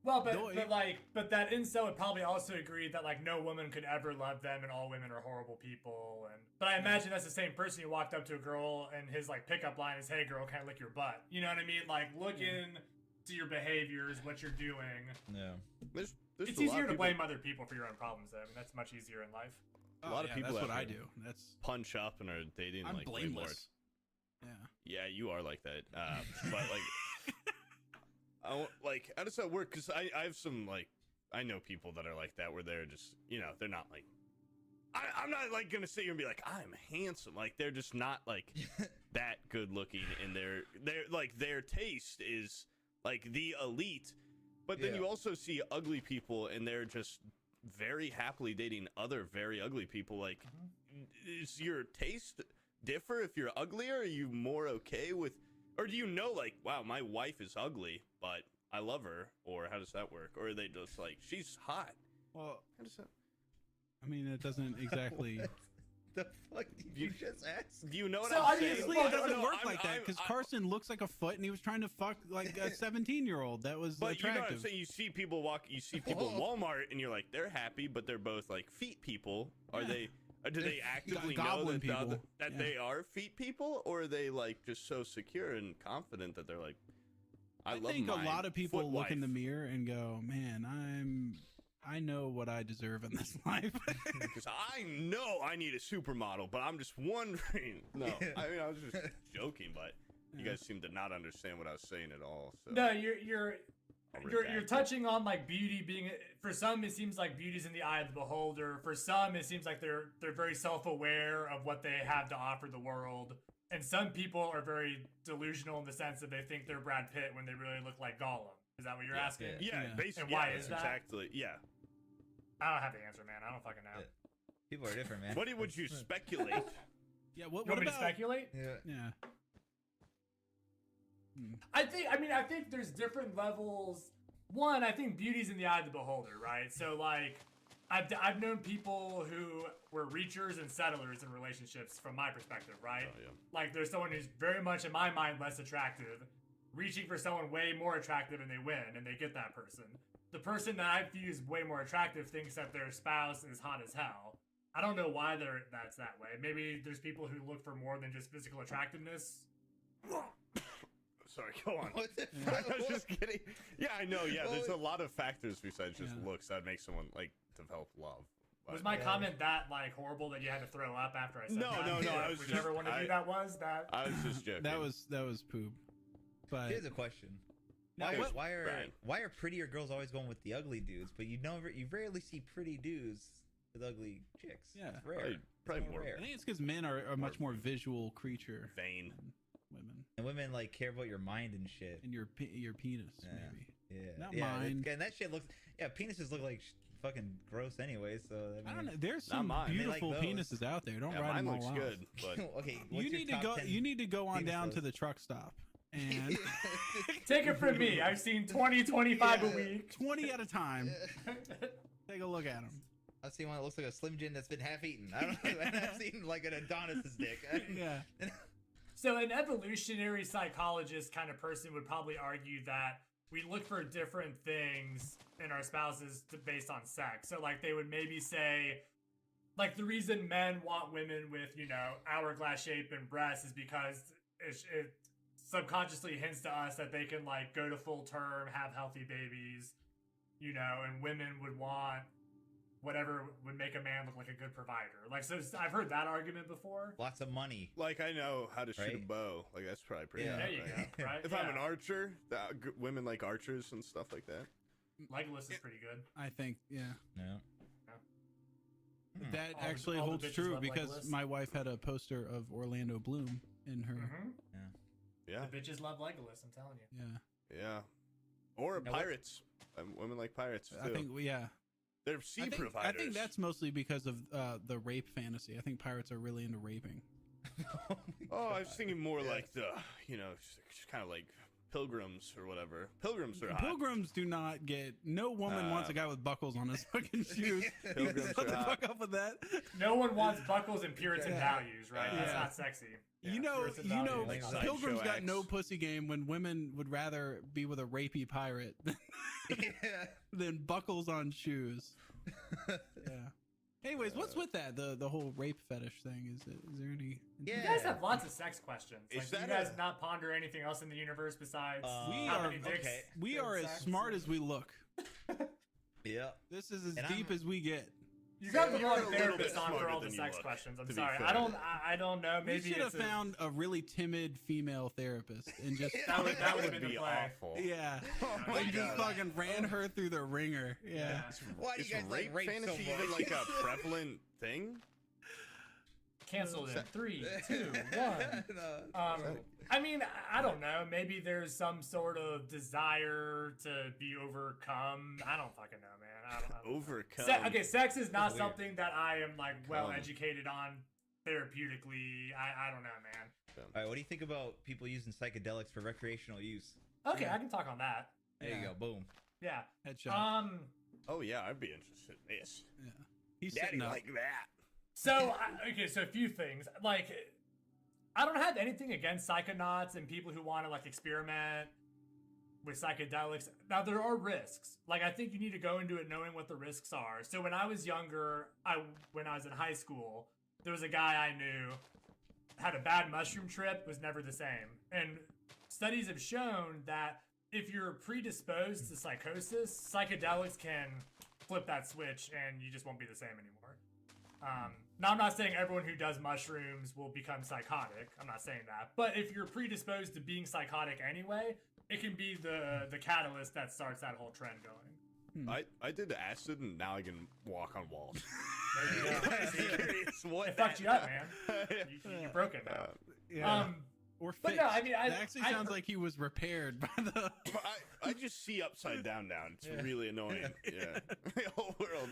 well, but that incel would probably also agree that like no woman could ever love them and all women are horrible people. But I imagine that's the same person who walked up to a girl and his like pickup line is, "Hey girl, can I lick your butt?" You know what I mean? Like, look into your behaviors, what you're doing. Yeah. It's easier to blame other people for your own problems, though. I mean, that's much easier in life. A lot of people. That's what I do. That's punch up and are dating. I'm like blameless. Yeah, you are like that. But like, how does that work? Because I have some like, I know people that are like that where they're just, you know, they're not like, I'm not like gonna sit here and be like, I'm handsome. Like, they're just not like that good looking, and their taste is like the elite. But then you also see ugly people, and they're just very happily dating other very ugly people. Like, is your taste differ if you're uglier? Are you more okay with, or do you know, like, wow, my wife is ugly, but I love her? Or how does that work? Or are they just like, she's hot? Well, how does that? I mean, it doesn't exactly. The fuck did you just ask? Do you know what So, I'm saying? Obviously, it doesn't work like that because Carson looks like a foot, and he was trying to fuck like a 17-year-old. That was but attractive. You know what I'm saying? You see people in Walmart, and you're like, they're happy, but they're both like feet people. Are they? Do they actively know that they are feet people, or are they like just so secure and confident that they're like, I think a lot of people look in the mirror and go, man, I know what I deserve in this life. Because I know I need a supermodel, but I'm just wondering. No, I mean, I was just joking, but you guys seem to not understand what I was saying at all. So. No, you're touching on like beauty being, for some it seems like beauty's in the eye of the beholder. For some it seems like they're very self-aware of what they have to offer the world. And some people are very delusional in the sense that they think they're Brad Pitt when they really look like Gollum. Is that what you're asking? Yeah. Basically. And why is that? Exactly. Yeah. I don't have the answer, man. I don't fucking know. People are different, man. What would you speculate? Yeah. What want me about to speculate? Yeah. I think there's different levels. One, I think beauty's in the eye of the beholder, right? So like, I've known people who were reachers and settlers in relationships from my perspective, right? Oh, yeah. Like there's someone who's very much in my mind less attractive, reaching for someone way more attractive, and they win and they get that person. the person that I view as way more attractive thinks that their spouse is hot as hell. I don't know why that's that way. Maybe there's people who look for more than just physical attractiveness. Sorry, go on. What the I fuck? was just kidding. Yeah, I know. Yeah, there's a Well, lot of factors besides just Yeah. looks that make someone like develop love. Was But- my comment that like horrible that you had to throw up after I said No, that? no, no, I was Whichever just- one of you that was that. I was just joking. That was poop. But Here's a question. Now, Why, what- Brian. why are prettier girls always going with the ugly dudes, but you rarely see pretty dudes with ugly chicks? Yeah. It's rare. Probably It's more rare. I think it's because men are a much more visual creature vain. than women, And women like care about your mind and shit. and your penis Yeah. maybe. Yeah, Not yeah, mine. And that shit looks. Yeah, penises look like fucking gross anyway. So I don't know. There's Not some mine. They like beautiful those. penises out there. Don't Yeah, ride mine them looks all out. good, but okay, You need to go. You need to go on penis down to photos? the truck stop and Take it from me. I've seen 20, 25 a Yeah. week. 20 at a time. Take a look at them. I've seen one that looks like a Slim Jim that's been half eaten. I don't know. And I've seen like an Adonis's dick. Yeah. So an evolutionary psychologist kind of person would probably argue that we look for different things in our spouses based on sex. So like they would maybe say, like the reason men want women with, you know, hourglass shape and breasts is because it subconsciously hints to us that they can like go to full term, have healthy babies, you know, and women would want whatever would make a man look like a good provider. Like, so I've heard that argument before. Lots of money. like I know how to shoot a Right? bow. Like that's probably pretty. Yeah. hot, There you right? go. Right? If I'm an archer, women like archers and stuff like that. Legolas is pretty good. I think. Yeah. No. Hmm. That All the- actually all the holds bitches true love because Legolas. my wife had a poster of Orlando Bloom in her. Mm-hmm. Yeah, The bitches love Legolas, I'm telling you. Yeah. yeah. Or Now what- pirates. Women like pirates too. I think. Yeah. They're sea I providers. think that's mostly because of the rape fantasy. I think pirates are really into raping. Oh, I was thinking more Yeah. like the, you know, just kind of like pilgrims or whatever. Pilgrims are hot. Pilgrims do not get. No woman wants a guy with buckles on his fucking shoes. Pilgrims What are the hot. fuck up with that? No one wants buckles and Puritan Yeah. values, right? That's Yeah. not sexy. You know, Puritan you know, values, like not sideshow Pilgrims got acts. no pussy game when women would rather be with a rapey pirate Yeah. than buckles on shoes. Yeah. Anyways, what's with that? The whole rape fetish thing? Is there any? You Yeah. guys have lots of sex questions. Is Like, do you that guys a- not ponder anything else in the universe besides We how are- many dicks okay. We during are as sex? smart as we look. Yeah. This is as And deep I'm- as we get. You got the You're wrong a little bit therapist on for smarter all the than you sex look, questions. I'm to be sorry. fair. I don't know. We Maybe should have it's found a really timid female therapist and just that would That have would been be the play. awful. yeah, my and just God. fucking ran her through the ringer. Yeah. Why do Is you guys rape like rape so fantasy much? even like a prevalent thing? Canceled in 3, 2, 1. No. I mean, I don't know. Maybe there's some sort of desire to be overcome. I don't fucking know, man. I don't Overcome. Okay, sex is not That's weird. something that I am like well Come. educated on therapeutically. I don't know, man. All right, what do you think about people using psychedelics for recreational use? Okay, I can talk on that. There you Yeah. go. Boom. Yeah. Headshot. Oh yeah, I'd be interested in this. yeah. He's Daddy sitting up. like that. So so a few things. Like, I don't have anything against psychonauts and people who want to like experiment with psychedelics. Now there are risks. Like, I think you need to go into it knowing what the risks are. So when I was younger, when I was in high school, there was a guy I knew had a bad mushroom trip, was never the same. And studies have shown that if you're predisposed to psychosis, psychedelics can flip that switch and you just won't be the same anymore. Now, I'm not saying everyone who does mushrooms will become psychotic. I'm not saying that. But if you're predisposed to being psychotic anyway, it can be the catalyst that starts that whole trend going. I did acid and now I can walk on walls. There you go. I'm serious, what It fucked you up, man. Yeah. You broke it now. Yeah. But Or fixed. no, I mean, that actually sounds like he was repaired by the. I just see upside down now. It's really annoying. Yeah. The whole world.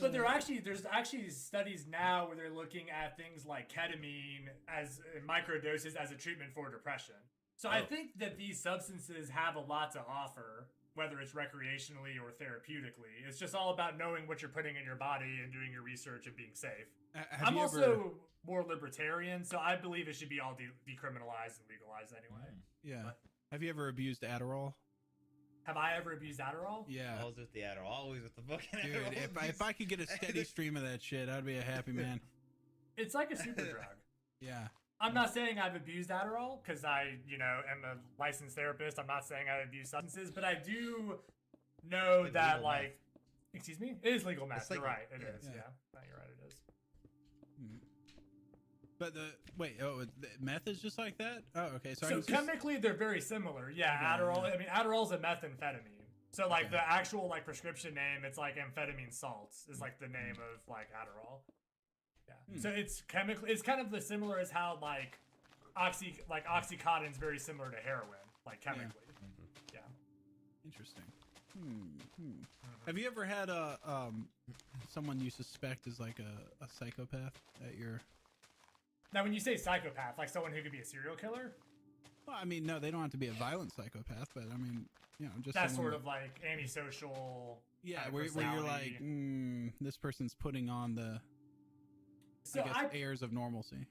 But there's actually studies now where they're looking at things like ketamine as microdoses as a treatment for depression. So I think that these substances have a lot to offer, whether it's recreationally or therapeutically. It's just all about knowing what you're putting in your body and doing your research and being safe. Have I'm you also ever- more libertarian, so I believe it should be all decriminalized and legalized anyway. Yeah. Have you ever abused Adderall? Have I ever abused Adderall? Yeah. Always with the Adderall. Always with the fucking Dude, Adderall. if I could get a steady stream of that shit, I'd be a happy man. It's like a super drug. Yeah. I'm not saying I've abused Adderall because I, am a licensed therapist. I'm not saying I abuse substances, but I do know It's that, legal meth. excuse me, it is legal meth. It's You're legal. right. It is. Yeah. Yeah. No, you're right. It is. But the meth is just like that? Oh, okay. So, So chemically, they're very similar. Yeah, Okay, Adderall. yeah. I mean, Adderall's a methamphetamine. So like Okay. the actual prescription name, it's like amphetamine salts is like the name of Adderall. Yeah. So it's chemically, it's kind of the similar as how Oxycontin is very similar to heroin, chemically. Yeah. Interesting. Have you ever had someone you suspect is like a psychopath at your? Now, when you say psychopath, like someone who could be a serial killer, Well, I mean, no, they don't have to be a violent psychopath, but I mean, just that's someone sort of like antisocial. yeah, kind of where you're like, personality. this person's putting on the So I guess airs of normalcy.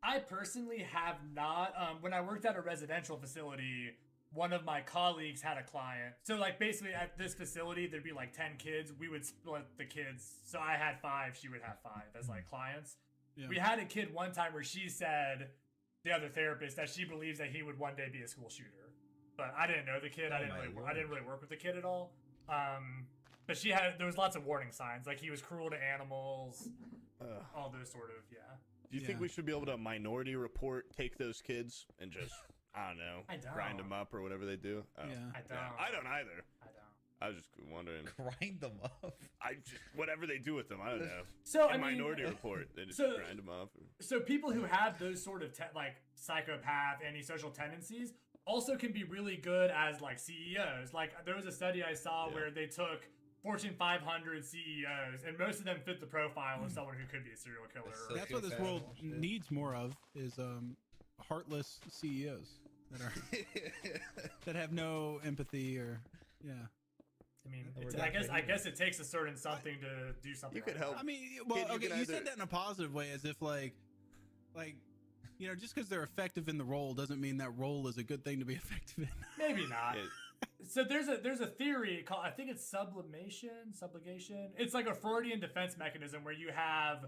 I personally have not. When I worked at a residential facility, one of my colleagues had a client. So basically at this facility, there'd be 10 kids. We would split the kids. So I had 5, she would have 5 as clients. Yeah. We had a kid one time where she said, the other therapist, that she believes that he would one day be a school shooter. But I didn't know the kid. I didn't really work with the kid at all. But there was lots of warning signs. Like he was cruel to animals, all those sort of, Do you think we should be able to minority report, take those kids, and just, I don't know, grind them up or whatever they do? Oh, Yeah. I don't. I don't either. I don't. I was just wondering. Grind them up. Whatever they do with them, I don't know. So In I mean, minority report, they just so- grind them up. So people who have those sort of psychopath, antisocial tendencies also can be really good as CEOs. There was a study I saw where they took Fortune 500 CEOs, and most of them fit the profile of someone who could be a serial killer. So- That's what this Sociopath world bullshit. needs more of is heartless CEOs that are that have no empathy or I mean, We're I definitely guess it takes a certain something to do something. You could like help. that. I mean, well, Kid, you okay, can you either- said that in a positive way, as if just because they're effective in the role doesn't mean that role is a good thing to be effective in. Maybe not. Yeah. So there's a theory called, I think it's sublimation. It's like a Freudian defense mechanism where you have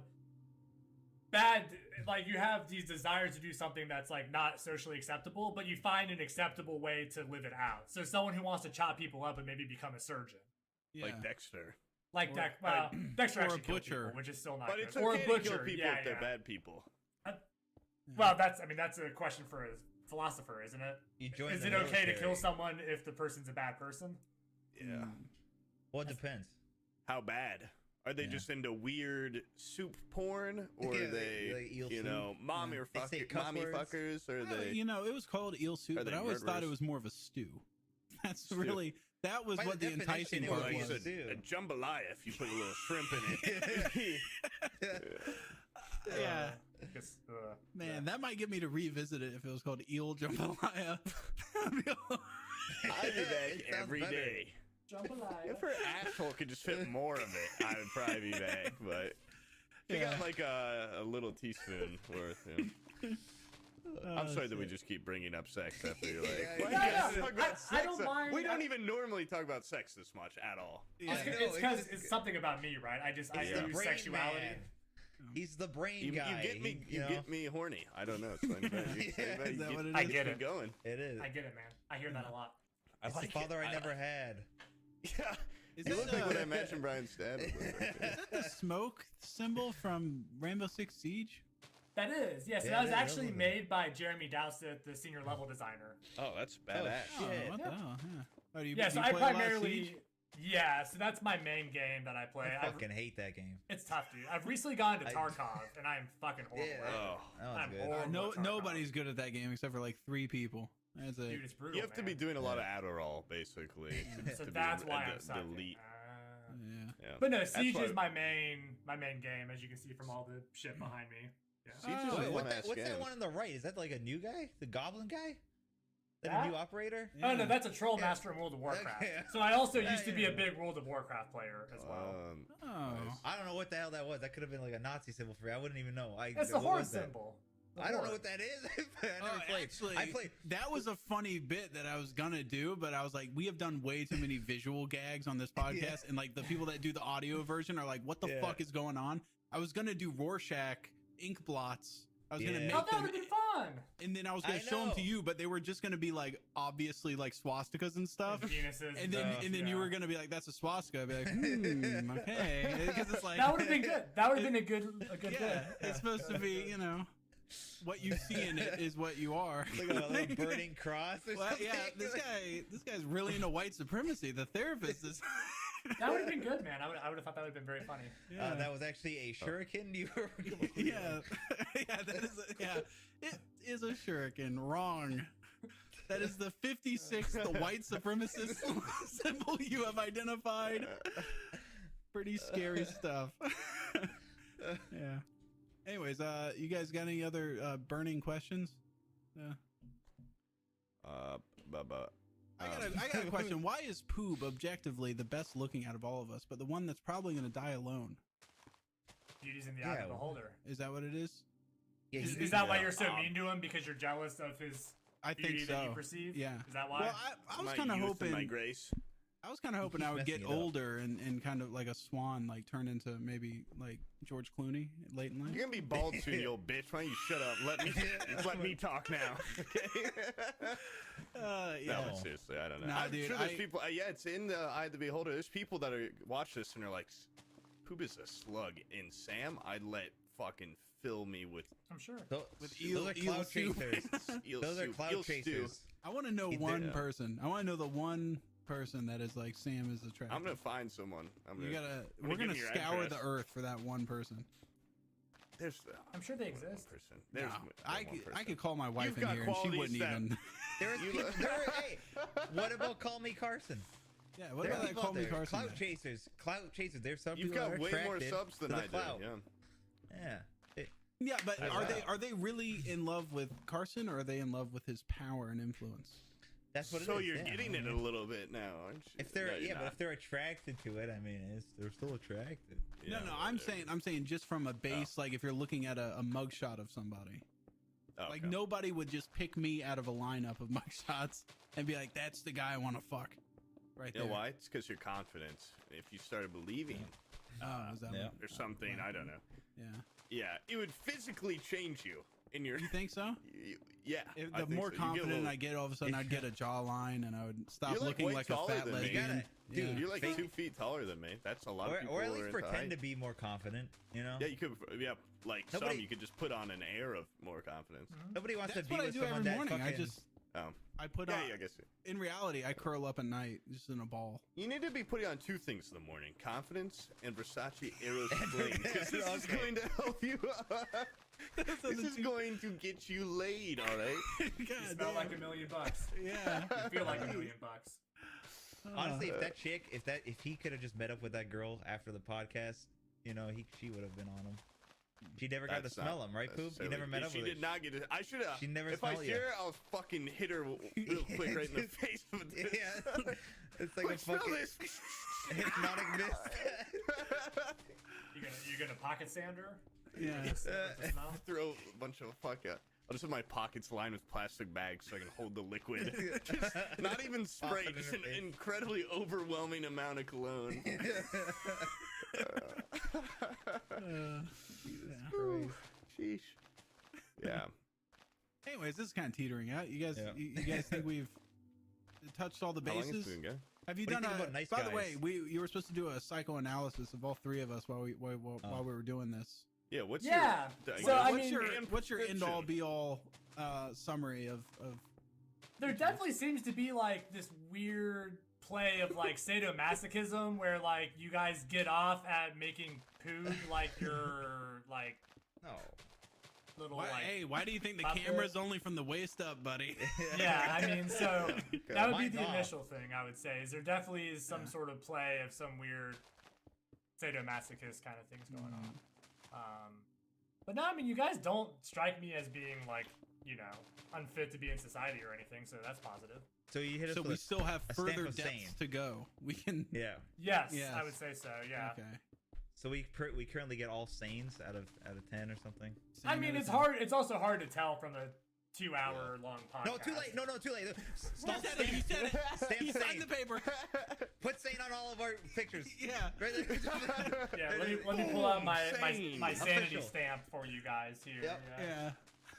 you have these desires to do something that's not socially acceptable, but you find an acceptable way to live it out. So someone who wants to chop people up and maybe become a surgeon. Yeah. Like Dexter. Dexter or a actually killed butcher. people, which is still not But good. it's Or a okay to butcher, kill people yeah, if they're yeah. bad people. Well, that's a question for a philosopher, isn't it? You join Is the it okay to military. kill someone if the person's a bad person? Yeah. Well, it depends. How bad? Are they Yeah. just into weird soup porn, or Yeah, are they, like eel soup. mommy or They say cuss mommy words. fuckers? Or are Well, they? it was called eel soup, Are but they I always thought it murderers? was more of a stew. That's Stew. really that was By what the the definition, enticing it part like was you was. said, stew. a jambalaya if you put a little shrimp in it. Yeah, Because, man, that might get me to revisit it if it was called eel jambalaya. I'd be back It sounds every better. day. jambalaya. If her asshole could just fit more of it, I would probably be back. But she Yeah. got like a little teaspoon worth. I'm sorry that we just keep bringing up sex after you're like, Yeah, why yeah. do you No, guys no, talk about I sex? don't mind- We don't even normally talk about sex this much at all. Yeah. I know, It's because it's- it's something about me, right? I He's use the brain sexuality. man. He's the brain You guy. get me, He- you know? get me horny. I don't know. It's fine. Yeah, is that what it I is? get me it. going. It is. I get it, man. I hear that a lot. I It's the like father it. I never had. Yeah. Is You that look like what I the- imagine Brian's dad would look like. Is that the smoke symbol from Rainbow Six Siege? That is, yes. Yeah, that was yeah, actually that was made by Jeremy Dowsett, the senior level designer. Oh, that's badass. shit. Oh, what the hell? Yeah. Oh, do you, Yeah, do so you I play a lot of primarily, Siege? yeah. So that's my main game that I play. I fucking hate that game. It's tough, dude. I've recently gone to I- Tarkov, and I am fucking horrible. Yeah. at it. Oh. That was I'm good. horrible. No, Tarkov. nobody's good at that game except for like 3 people. That's it. Dude, it's brutal. You have to be man. doing a lot of Adderall, basically. So to be that's a- why a I'm sucking. delete. Yeah. Yeah. But no, That's Siege why- is my main game, as you can see from all the shit behind me. Yeah. Siege is Oh, a Wait, fun-ass what's that game. one on the right? Is that like a new guy? The Goblin guy? That That? a new operator? Oh no, that's a troll Yeah. master in World of Warcraft. Okay. So I also Yeah, used to be yeah. a big World of Warcraft player as well. Oh. Nice. I don't know what the hell that was. That could have been like a Nazi symbol for me. I wouldn't even know. It's the what horse was that? symbol. I don't know what that is. I never played. Actually, I played. that was a funny bit that I was gonna do, but I was like, we have done way too many visual gags on this podcast, and like the people that do the audio version are like, what the fuck is going on? I was gonna do Rorschach ink blots. I was gonna make that them, would have been fun. and then I was gonna show them to you, but they were just gonna be like obviously like swastikas and stuff. And penises And then you were gonna be like, "That's a swastika." I'd be like, okay, because it's like that would have been good. That would have been a good yeah, bit. it's supposed to be, you know, what you see in it is what you are. Look at a little burning cross or Well, something. yeah, this guy's really into white supremacy. The therapist is. That would have been good, man. I would have thought that would have been very funny. Yeah. That was actually a shuriken. You were Yeah, it is a shuriken. Wrong. That is the 56th white supremacist symbol you have identified. Pretty scary stuff. Yeah. Anyways, you guys got any other burning questions? Yeah. I got a question. Why is Poob objectively the best looking out of all of us, but the one that's probably going to die alone? Beauty's in the eye of the beholder. Is that what it is? Yeah, Is that why you're so mean to him? Because you're jealous of his beauty that you perceive? Yeah. Is that why? Well, I was kind of hoping. My grace. I was kind of hoping I would get messing it up. older and kind of like a swan, like turn into maybe like George Clooney late in life. You're gonna be bald soon, you old bitch. Why don't you shut up? Let me talk now. Okay. Yeah. No, but seriously, I don't know. Nah, I'm dude, sure there's people. Yeah, it's in the eye of the beholder. There's people that are watch this and are like, "Poop is a slug." And Sam, I'd let fucking fill me with I'm sure. Those eel are cloud soup. chasers. eel Those are soup, cloud eel stew. chasers. I want to know one person. I want to know the one person that is like Sam is attracted. I'm gonna find someone. We're gonna give you your scour address. the earth for that one person. There's. I'm sure they more than one exist. person. No, There's more than one person. I could call my wife You've in got here and she qualities wouldn't that- even. Hey, what about Call Me Carson? Yeah, what There are about that people call out me there. Carson? Cloud guy? chasers. Cloud chasers. There's some You've people got that are way more attracted subs than to I the do. cloud. Yeah. Yeah. Yeah, but I are know. they really in love with Carson, or are they in love with his power and influence? That's what it is. So you're yeah. getting it a little bit now, aren't you? If they're No, you're but not. if they're attracted to it, I mean, they're still attracted. Yeah, No, I'm saying just from a base, like if you're looking at a mugshot of somebody, Oh, like okay. nobody would just pick me out of a lineup of mugshots and be like, "That's the guy I want to fuck." Right You there. know why? It's because your confidence. If you started believing Oh, is that Yeah. what? there's something, I don't know. Yeah. Yeah, it would physically change you in your. You think so? Yeah. If I the think more so. You get a confident little- I get, all of a sudden I'd get a jawline and I would stop You're, like, looking way like a taller fat than me. lesbian. Dude, Yeah. You're like Fake- 2 feet taller than me. That's a lot of people. Or at who least are into pretend height. to be more confident. You know. Yeah, you could. Yeah, like Nobody- some, you could just put on an air of more confidence. Nobody wants That's to be what I with do someone every that morning. fucking. I put Yeah, on. I guess. In reality, I curl up at night just in a ball. You need to be putting on 2 things in the morning: confidence and Versace Aero Spring. 'Cause this is Okay. going to help you. This is going to get you laid, all right? You smell like $1 million. Yeah. You feel like $1 million. Honestly, if that chick, if he could have just met up with that girl after the podcast, you know, she would have been on him. She never got to That's smell not him, right, Poop? You necessarily- never met up She with did her. not get it. I should have. She never If I smelled see you. her, I'll fucking hit her real quick right in the face with this. Yeah, it's like Look, a smell fucking this. hypnotic mist. You're gonna pocket sand her? Yeah. With the smell? Throw a bunch of I'll just have my pockets lined with plastic bags so I can hold the liquid. Just not even spray, Pop it in just her an face. incredibly overwhelming amount of cologne. Ooh, sheesh. Yeah. Anyways, this is kind of teetering out. You guys, Yeah. you guys think we've touched all the How long is bases? it been, guy? Have you What do you done think a? about Nice by the Guys? way, you were supposed to do a psychoanalysis of all 3 of us while we were doing this. Yeah, what's Yeah, your... so, I what's mean- your end all prescription? be all summary of? There definitely seems to be like this weird play of like sadomasochism where like you guys get off at making poo like your like No. little Why, like hey, why do you think the puppet. camera's only from the waist up, buddy? yeah, I mean, so that would be Mine's the off. initial thing I would say. Is there definitely is some sort of play of some weird sadomasochist kind of things going on. But no, I mean, you guys don't strike me as being like, you know, unfit to be in society or anything, so that's positive. So you hit us So with we still have a stamp further of depths sane. to go. We can. Yeah. Yes, Yes. I would say so. Yeah. Okay. So we currently get all sanes out of 10 or something. I mean, it's hard. It's also hard to tell from a 2-hour long podcast. No, too late. No, too late. Stop He said it. Stamp He signed sane. the paper. Put sane on all of our pictures. Yeah. Right there. Yeah, let me pull out my sanity Official. stamp for you guys here. Yep. Yeah. You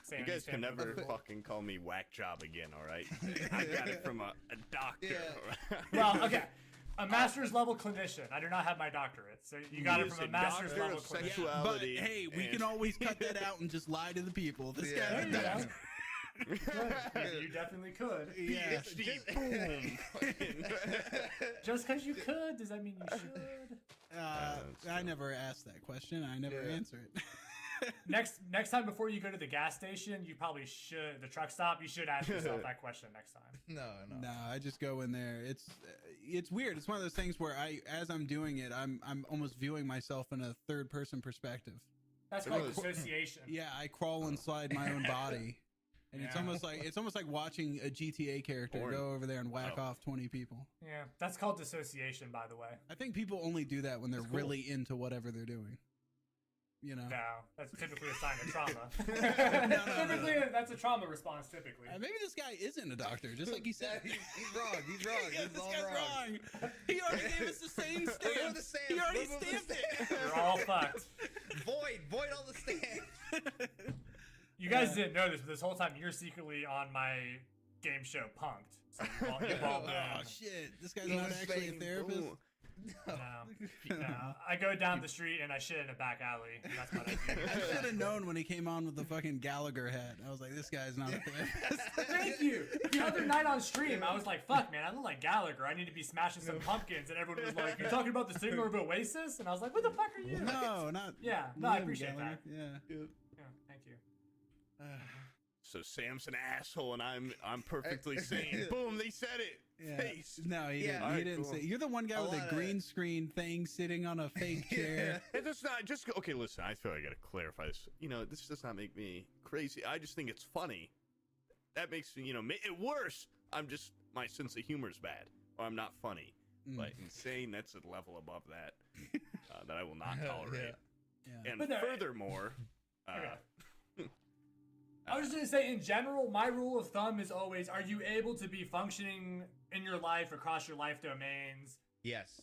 Sanity guys can stamp. never fucking call me whack job again, all right? I got it from a doctor. Yeah. Well, okay. A master's level clinician. I do not have my doctorate, so you got it from a master's doctor level of clinician. sexuality. But hey, we and- can always cut that out and just lie to the people. This Yeah. guy's a There you doctor. go. You definitely could. Yeah. PhD, boom. Just because you could, does that mean you should? I never asked that question. I never answer it. Next time before you go to the gas station, you probably should, the truck stop, you should ask yourself that question next time. No. No, I just go in there. It's weird. It's one of those things where as I'm doing it, I'm almost viewing myself in a third person perspective. That's called dissociation. Yeah, I crawl inside my own body, and it's almost like watching a GTA character Porn. go over there and whack off 20 people. Yeah, that's called dissociation, by the way. I think people only do that when they're really into whatever they're doing. You know. No, that's typically a sign of trauma. No. Typically, that's a trauma response. Typically, Maybe this guy isn't a doctor, just like he said. He's wrong. He's wrong. Yeah, He's this all guy's wrong. He already gave us the same stamp. Remove the stamp. He already Remove the stamped it. stamp. you're all fucked. Void all the stamps. You guys didn't know this, but this whole time you're secretly on my game show Punked. So you've all been. Oh shit! This guy's not actually a therapist. Ooh. No. I go down the street and I shit in a back alley. That's what I do. I should have known when he came on with the fucking Gallagher hat. I was like, this guy's not a therapist. Thank you. The other night on stream, I was like, fuck, man, I look like Gallagher. I need to be smashing some pumpkins. And everyone was like, you're talking about the singer of Oasis? And I was like, what the fuck are you? No, not. Yeah, no, I Liam appreciate Gallagher. that. Yeah. Yeah, thank you. So Sam's an asshole, and I'm perfectly sane. Boom! They said it. Yeah. Face. No, he Yeah. didn't. Alright, He didn't cool. say. You're the one guy A with lot a of- green screen thing sitting on a fake chair. It does not just okay. Listen, I feel like I gotta clarify this. You know, this does not make me crazy. I just think it's funny. That makes it worse. My sense of humor is bad, or I'm not funny. But insane, that's a level above that that I will not tolerate. Yeah. And But no, furthermore, Okay. I was just gonna say, in general, my rule of thumb is always: are you able to be functioning in your life across your life domains? Yes.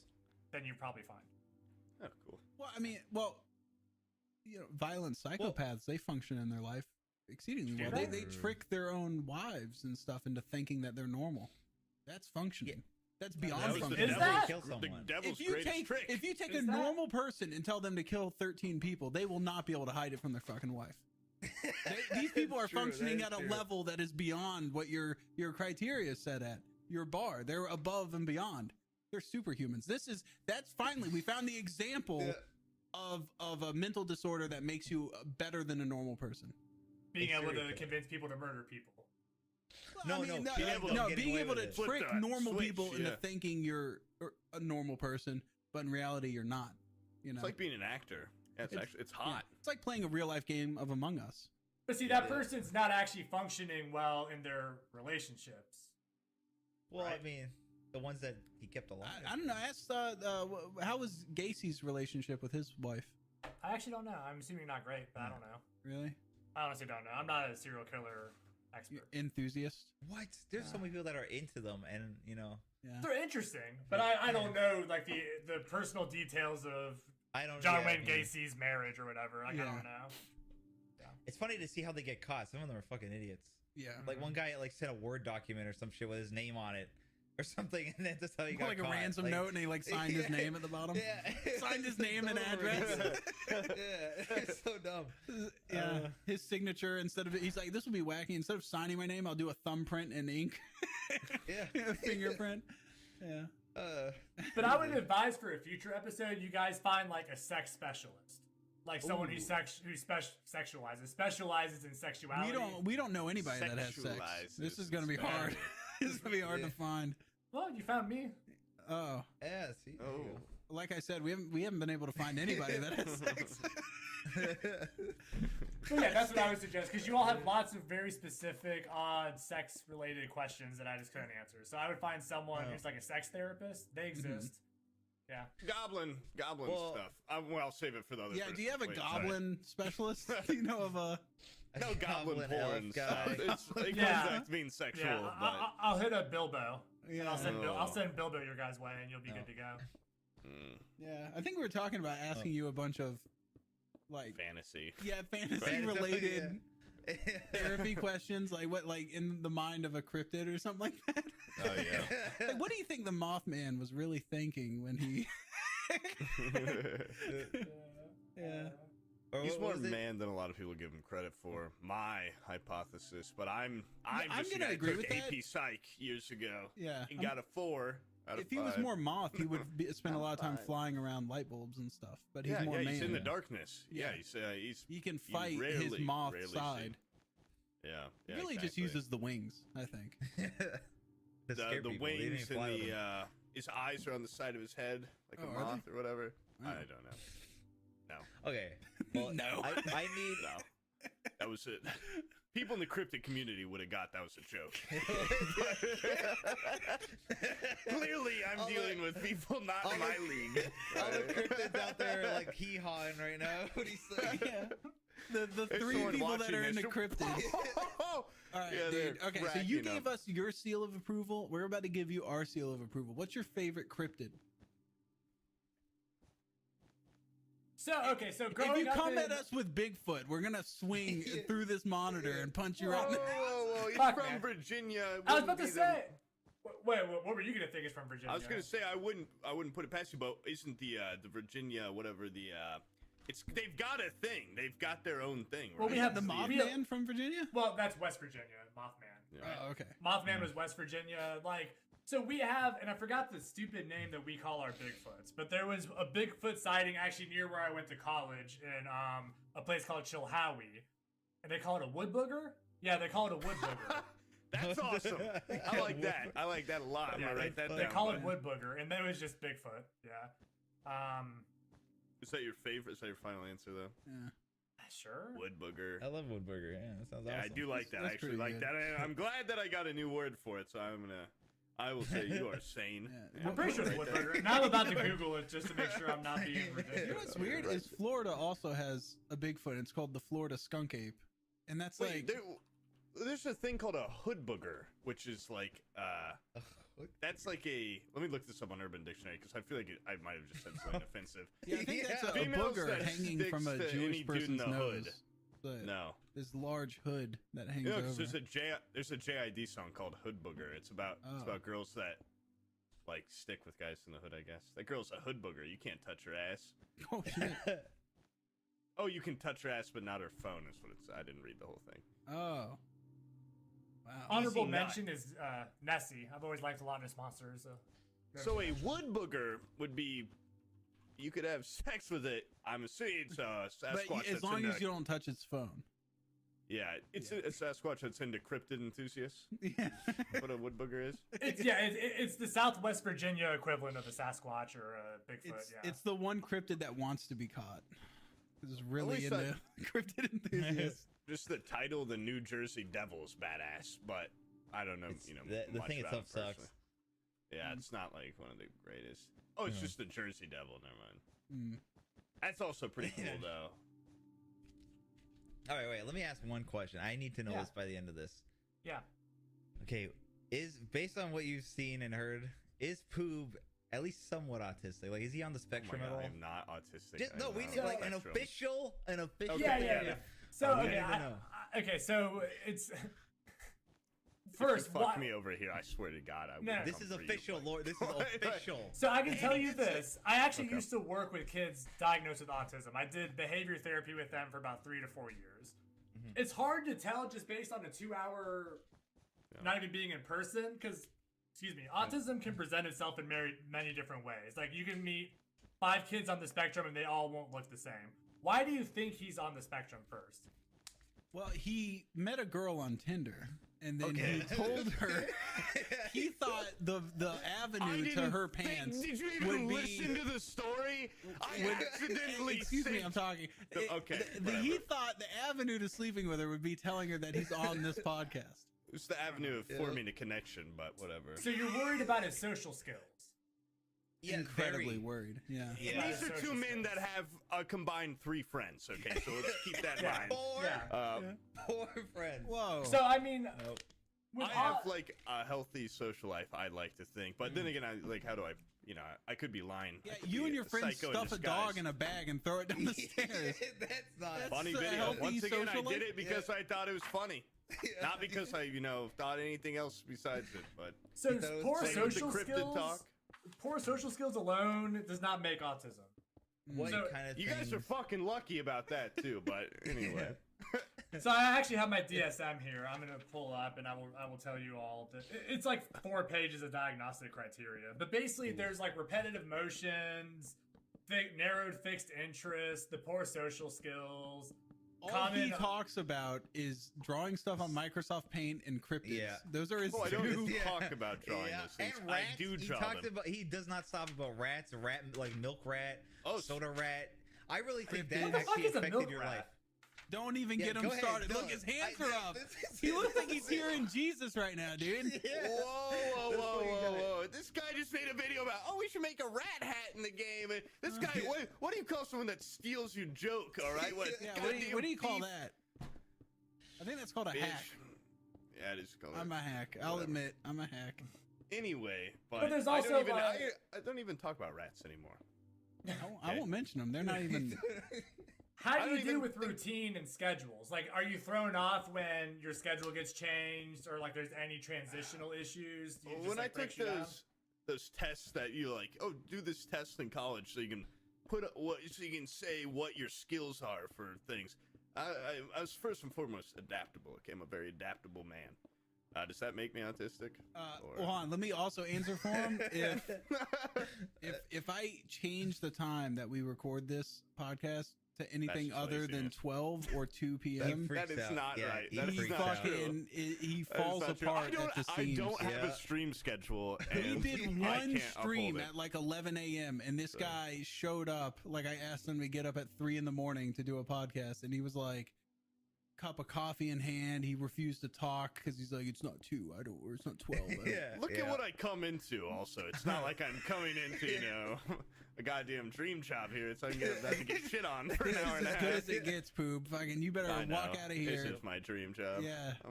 Then you're probably fine. oh, cool. Well, I mean, violent psychopaths, they function in their life exceedingly well. Do They they? trick their own wives and stuff into thinking that they're normal. That's functioning. That's beyond That was the functioning. Is devil- that? Kill the someone. devil's If you greatest take trick. a Is that- normal person and tell them to kill 13 people, they will not be able to hide it from their fucking wife. These people are functioning at a level that is beyond what your criteria is set at. Your bar, they're above and beyond. They're superhumans. That's finally we found the example of a mental disorder that makes you better than a normal person. Being able to serial killer. convince people to murder people. No, being getting away able with to it. Flip trick that normal switch, people into yeah. thinking you're a normal person, but in reality you're not. You know, It's like being an actor. It's yeah. hot. It's like playing a real life game of Among Us. But see, that person's not actually functioning well in their relationships. Well, Right. I mean, the ones that he kept alive. I don't know. Ask how was Gacy's relationship with his wife? I actually don't know. I'm assuming not great, but I don't know. Really? I honestly don't know. I'm not a serial killer expert. Enthusiast? What? There's so many people that are into them, and Yeah. They're interesting, but I don't know like the personal details of I don't. John yeah, Wayne I mean, Gacy's marriage or whatever. Like, I Yeah. don't know. It's funny to see how they get caught. Some of them are fucking idiots. Yeah. Like one guy sent a Word document or some shit with his name on it or something, and then that's how he got Like caught. a ransom note, and he signed his name at the bottom. Yeah. Signed his name and address. Yeah, it's so dumb. Yeah, his signature instead of he's like, this will be wacky. Instead of signing my name, I'll do a thumbprint and ink. Yeah. A fingerprint. Yeah. But I would advise for a future episode, you guys find like a sex specialist, like someone who specializes in sexuality. We don't know anybody that has sex. Sexualizes This is gonna be better. hard. This is gonna be hard to find. Well, you found me. Oh, Yeah, see. there you go. like I said, we haven't been able to find anybody that has sex. But yeah, that's what I would suggest because you all have lots of very specific, odd sex-related questions that I just couldn't answer. So I would find someone who's like a sex therapist. They exist. Yeah. Goblin Well, stuff. I'll save it for the other. Yeah, do you have a Wait, goblin specialist? Do you know of a? No goblin elf porn guy. stuff. It Yeah. comes back to being sexual, Yeah, but I'll hit up Bilbo. Yeah. And I'll send Bilbo your guys' way, and you'll be Oh. good to go. Yeah, I think we were talking about asking you a bunch of, like, fantasy. fantasy related therapy questions, like what, like in the mind of a cryptid or something like that. Oh yeah. Like, what do you think the Mothman was really thinking when he? Yeah. Or He's what more was it? man than a lot of people give him credit for. My hypothesis, but I'm I'm just gonna a guy agree who took with that. AP Psych years ago Yeah. and got a 4 out of If he was 5. more moth, he would spend a lot of time Fine. flying around light bulbs and stuff. But he's yeah, more yeah, man. he's in the darkness. Yeah, Yeah. he's He can you fight his rarely- moth rarely see. side. Yeah, He yeah, really just exactly. uses the wings, I think. To scare the people. They didn't wings even fly and with the them. his eyes are on the side of his head like Oh, a are moth or whatever. Oh. I don't know. Okay. Well, No. I need. No, that was it. People in the cryptid community would have got that was a joke. Clearly, I'm All dealing the- with people not all in my the- league. All the cryptids out there are like hee-hawing right now. What do you say? Yeah. The There's three someone people that watching are in the this. cryptid. All right, Yeah, dude. they're Okay, so you cracking gave up. us your seal of approval. We're about to give you our seal of approval. What's your favorite cryptid? So so If growing you up come in, at us with Bigfoot, we're gonna swing through this monitor and punch you Whoa, right in the whoa, he's Fuck, from man. Virginia. It I was wouldn't about to be say. Wait, what were you gonna think is from Virginia? I was gonna say I wouldn't put it past you, but isn't the Virginia whatever the they've got a thing. They've got their own thing, right? Well, we have the we Mothman from Virginia. Well, that's West Virginia, Mothman. Yeah. Oh, okay. Mothman was West Virginia. Like, so we have, and I forgot the stupid name that we call our Bigfoots, but there was a Bigfoot sighting actually near where I went to college in a place called Chilhowie, and they call it a wood booger. Yeah, they call it a wood booger. That's awesome. I like that. I like that a lot. I'm Yeah, gonna write that they down. call it wood booger, and that was just Bigfoot. Yeah. Is that your favorite? Is that your final answer though? Yeah. Sure. Wood booger. I love Woodburger. Yeah, that sounds Yeah, awesome. I do like that. I That's actually pretty like good. that. And I'm glad that I got a new word for it. So I will say you are sane. Yeah. I'm pretty sure it's Right wood there. booger. Now I'm about to Google it just to make sure I'm not being ridiculous. You know what's weird is Florida also has a Bigfoot. It's called the Florida skunk ape, and that's Wait, like there's a thing called a hood booger, which is like that's like a. Let me look this up on Urban Dictionary because I feel like I might have just said something offensive. yeah, I think that's a Females booger that hanging sticks from a to Jewish any dude in person's the nose. hood. But No. this large hood that hangs You know, over. 'cause there's a JID song called Hood Booger. It's about girls that like stick with guys in the hood. I guess that girl's a hood booger. You can't touch her ass. Oh shit! Oh, you can touch her ass, but not her phone. Is what it's. I didn't read the whole thing. Oh, wow. Honorable Easy nut. mention is Nessie. I've always liked a lot of his monsters. So a wood booger would be. You could have sex with it. I'm assuming it's a Sasquatch. But as that's long into, as you don't touch its phone. Yeah, it's a Sasquatch that's into cryptid enthusiasts. Yeah. What a wood booger is. It's the Southwest Virginia equivalent of a Sasquatch or a Bigfoot. It's the one cryptid that wants to be caught. Is really least into cryptid enthusiasts. Just the title, the New Jersey Devil, is badass, but I don't know. The much thing about itself it sucks. personally. Yeah, it's not like one of the greatest. Oh, it's Yeah. just the Jersey Devil. Never mind. Mm. That's also pretty cool, though. All right, wait. Let me ask one question. I need to know Yeah. this by the end of this. Yeah. Okay, is based on what you've seen and heard, is Poob at least somewhat autistic? Like, is he on the Oh my spectrum at God, all? I am not autistic. Just, I no, am we not need on the like an spectrum. official. Okay, Yeah. So I okay, don't even know. okay, so it's If first. you fuck why- me over here, I swear to God, I will. No. come This is for you, official, but- Lord. This is official. So I can tell you this. I actually Okay. used to work with kids diagnosed with autism. I did behavior therapy with them for about 3 to 4 years. Mhm. It's hard to tell just based on a 2-hour not even being in person because, excuse me, autism can present itself in many different ways. Like you can meet 5 kids on the spectrum and they all won't look the same. Why do you think he's on the spectrum first? Well, he met a girl on Tinder, and then Okay. he told her he thought the I avenue to didn't her think- pants Did you would even be. listen to the story? I would- accidentally. Excuse me, said- I'm talking. Okay, He whatever. thought the avenue to sleeping with her would be telling her that he's on this podcast. It's the avenue of forming a connection, but whatever. So you're worried about his social skills. incredibly worried. Yeah. Yeah. These are two men that have a combined 3 friends. Okay, so let's keep that in mind. Four friends. Whoa. So I mean, I have like a healthy social life, I like to think, but then again, how do I? I could be lying. Yeah, you and your friends stuff a dog in a bag and throw it down the stairs. That's not funny a video. healthy Once again, I social did life? it because I thought it was funny, not because I, thought anything else besides it. But so poor same with the social cryptid skills. talk. Poor social skills alone does not make autism. what So, kind of You guys are fucking lucky about that too. But anyway, So I actually have my DSM here. I'm gonna pull up and I will tell you all. It's like 4 pages of diagnostic criteria, but basically there's like repetitive motions, narrowed fixed interest, the poor social skills. All he talks about is drawing stuff on Microsoft Paint and cryptids. Yeah. Those are his I don't two. talk about drawing those things. And rats. I do draw them. He does not stop about rats, like milk rat, soda rat. I really think that What the fuck actually is a affected milk your rat? life. Don't even get him go ahead, started. do Look, it. his hands are up. This is- He looks like he's hearing Jesus right now, dude. Yeah. Whoa. This guy just made a video about, we should make a rat hat in the game. And this guy, what do you call someone that steals your joke, all right? What do you call that? I think that's called a hack. Yeah, it is called I'm a hack. I'll admit, I'm a hack. Anyway, But there's also I don't even talk about rats anymore. I won't mention them. They're not even... How do you deal with routine and schedules? Like, are you thrown off when your schedule gets changed, or like there's any transitional issues? Do you just, When I break took you down? those tests that you like, do this test in college so you can so you can say what your skills are for things. I was first and foremost adaptable. Okay, I'm a very adaptable man. Does that make me autistic? Hold on, let me also answer for him. If I change the time that we record this podcast to anything other than 12 or 2 p.m., that is not right. That he is not fucking he falls apart at the I seams. don't have a stream schedule. He And did I one can't stream uphold it. at like 11 a.m. and this guy showed up. Like I asked him to get up at 3 in the morning to do a podcast, and he was like, cup of coffee in hand. He refused to talk because he's like, it's not 2. Or it's not 12. Look at what I come into. Also, it's not like I'm coming into a goddamn dream job here. It's like I can get shit on for an hour and a As half. good as it gets, Poop. Fucking, you better walk out of here. This is my dream job. Yeah. Do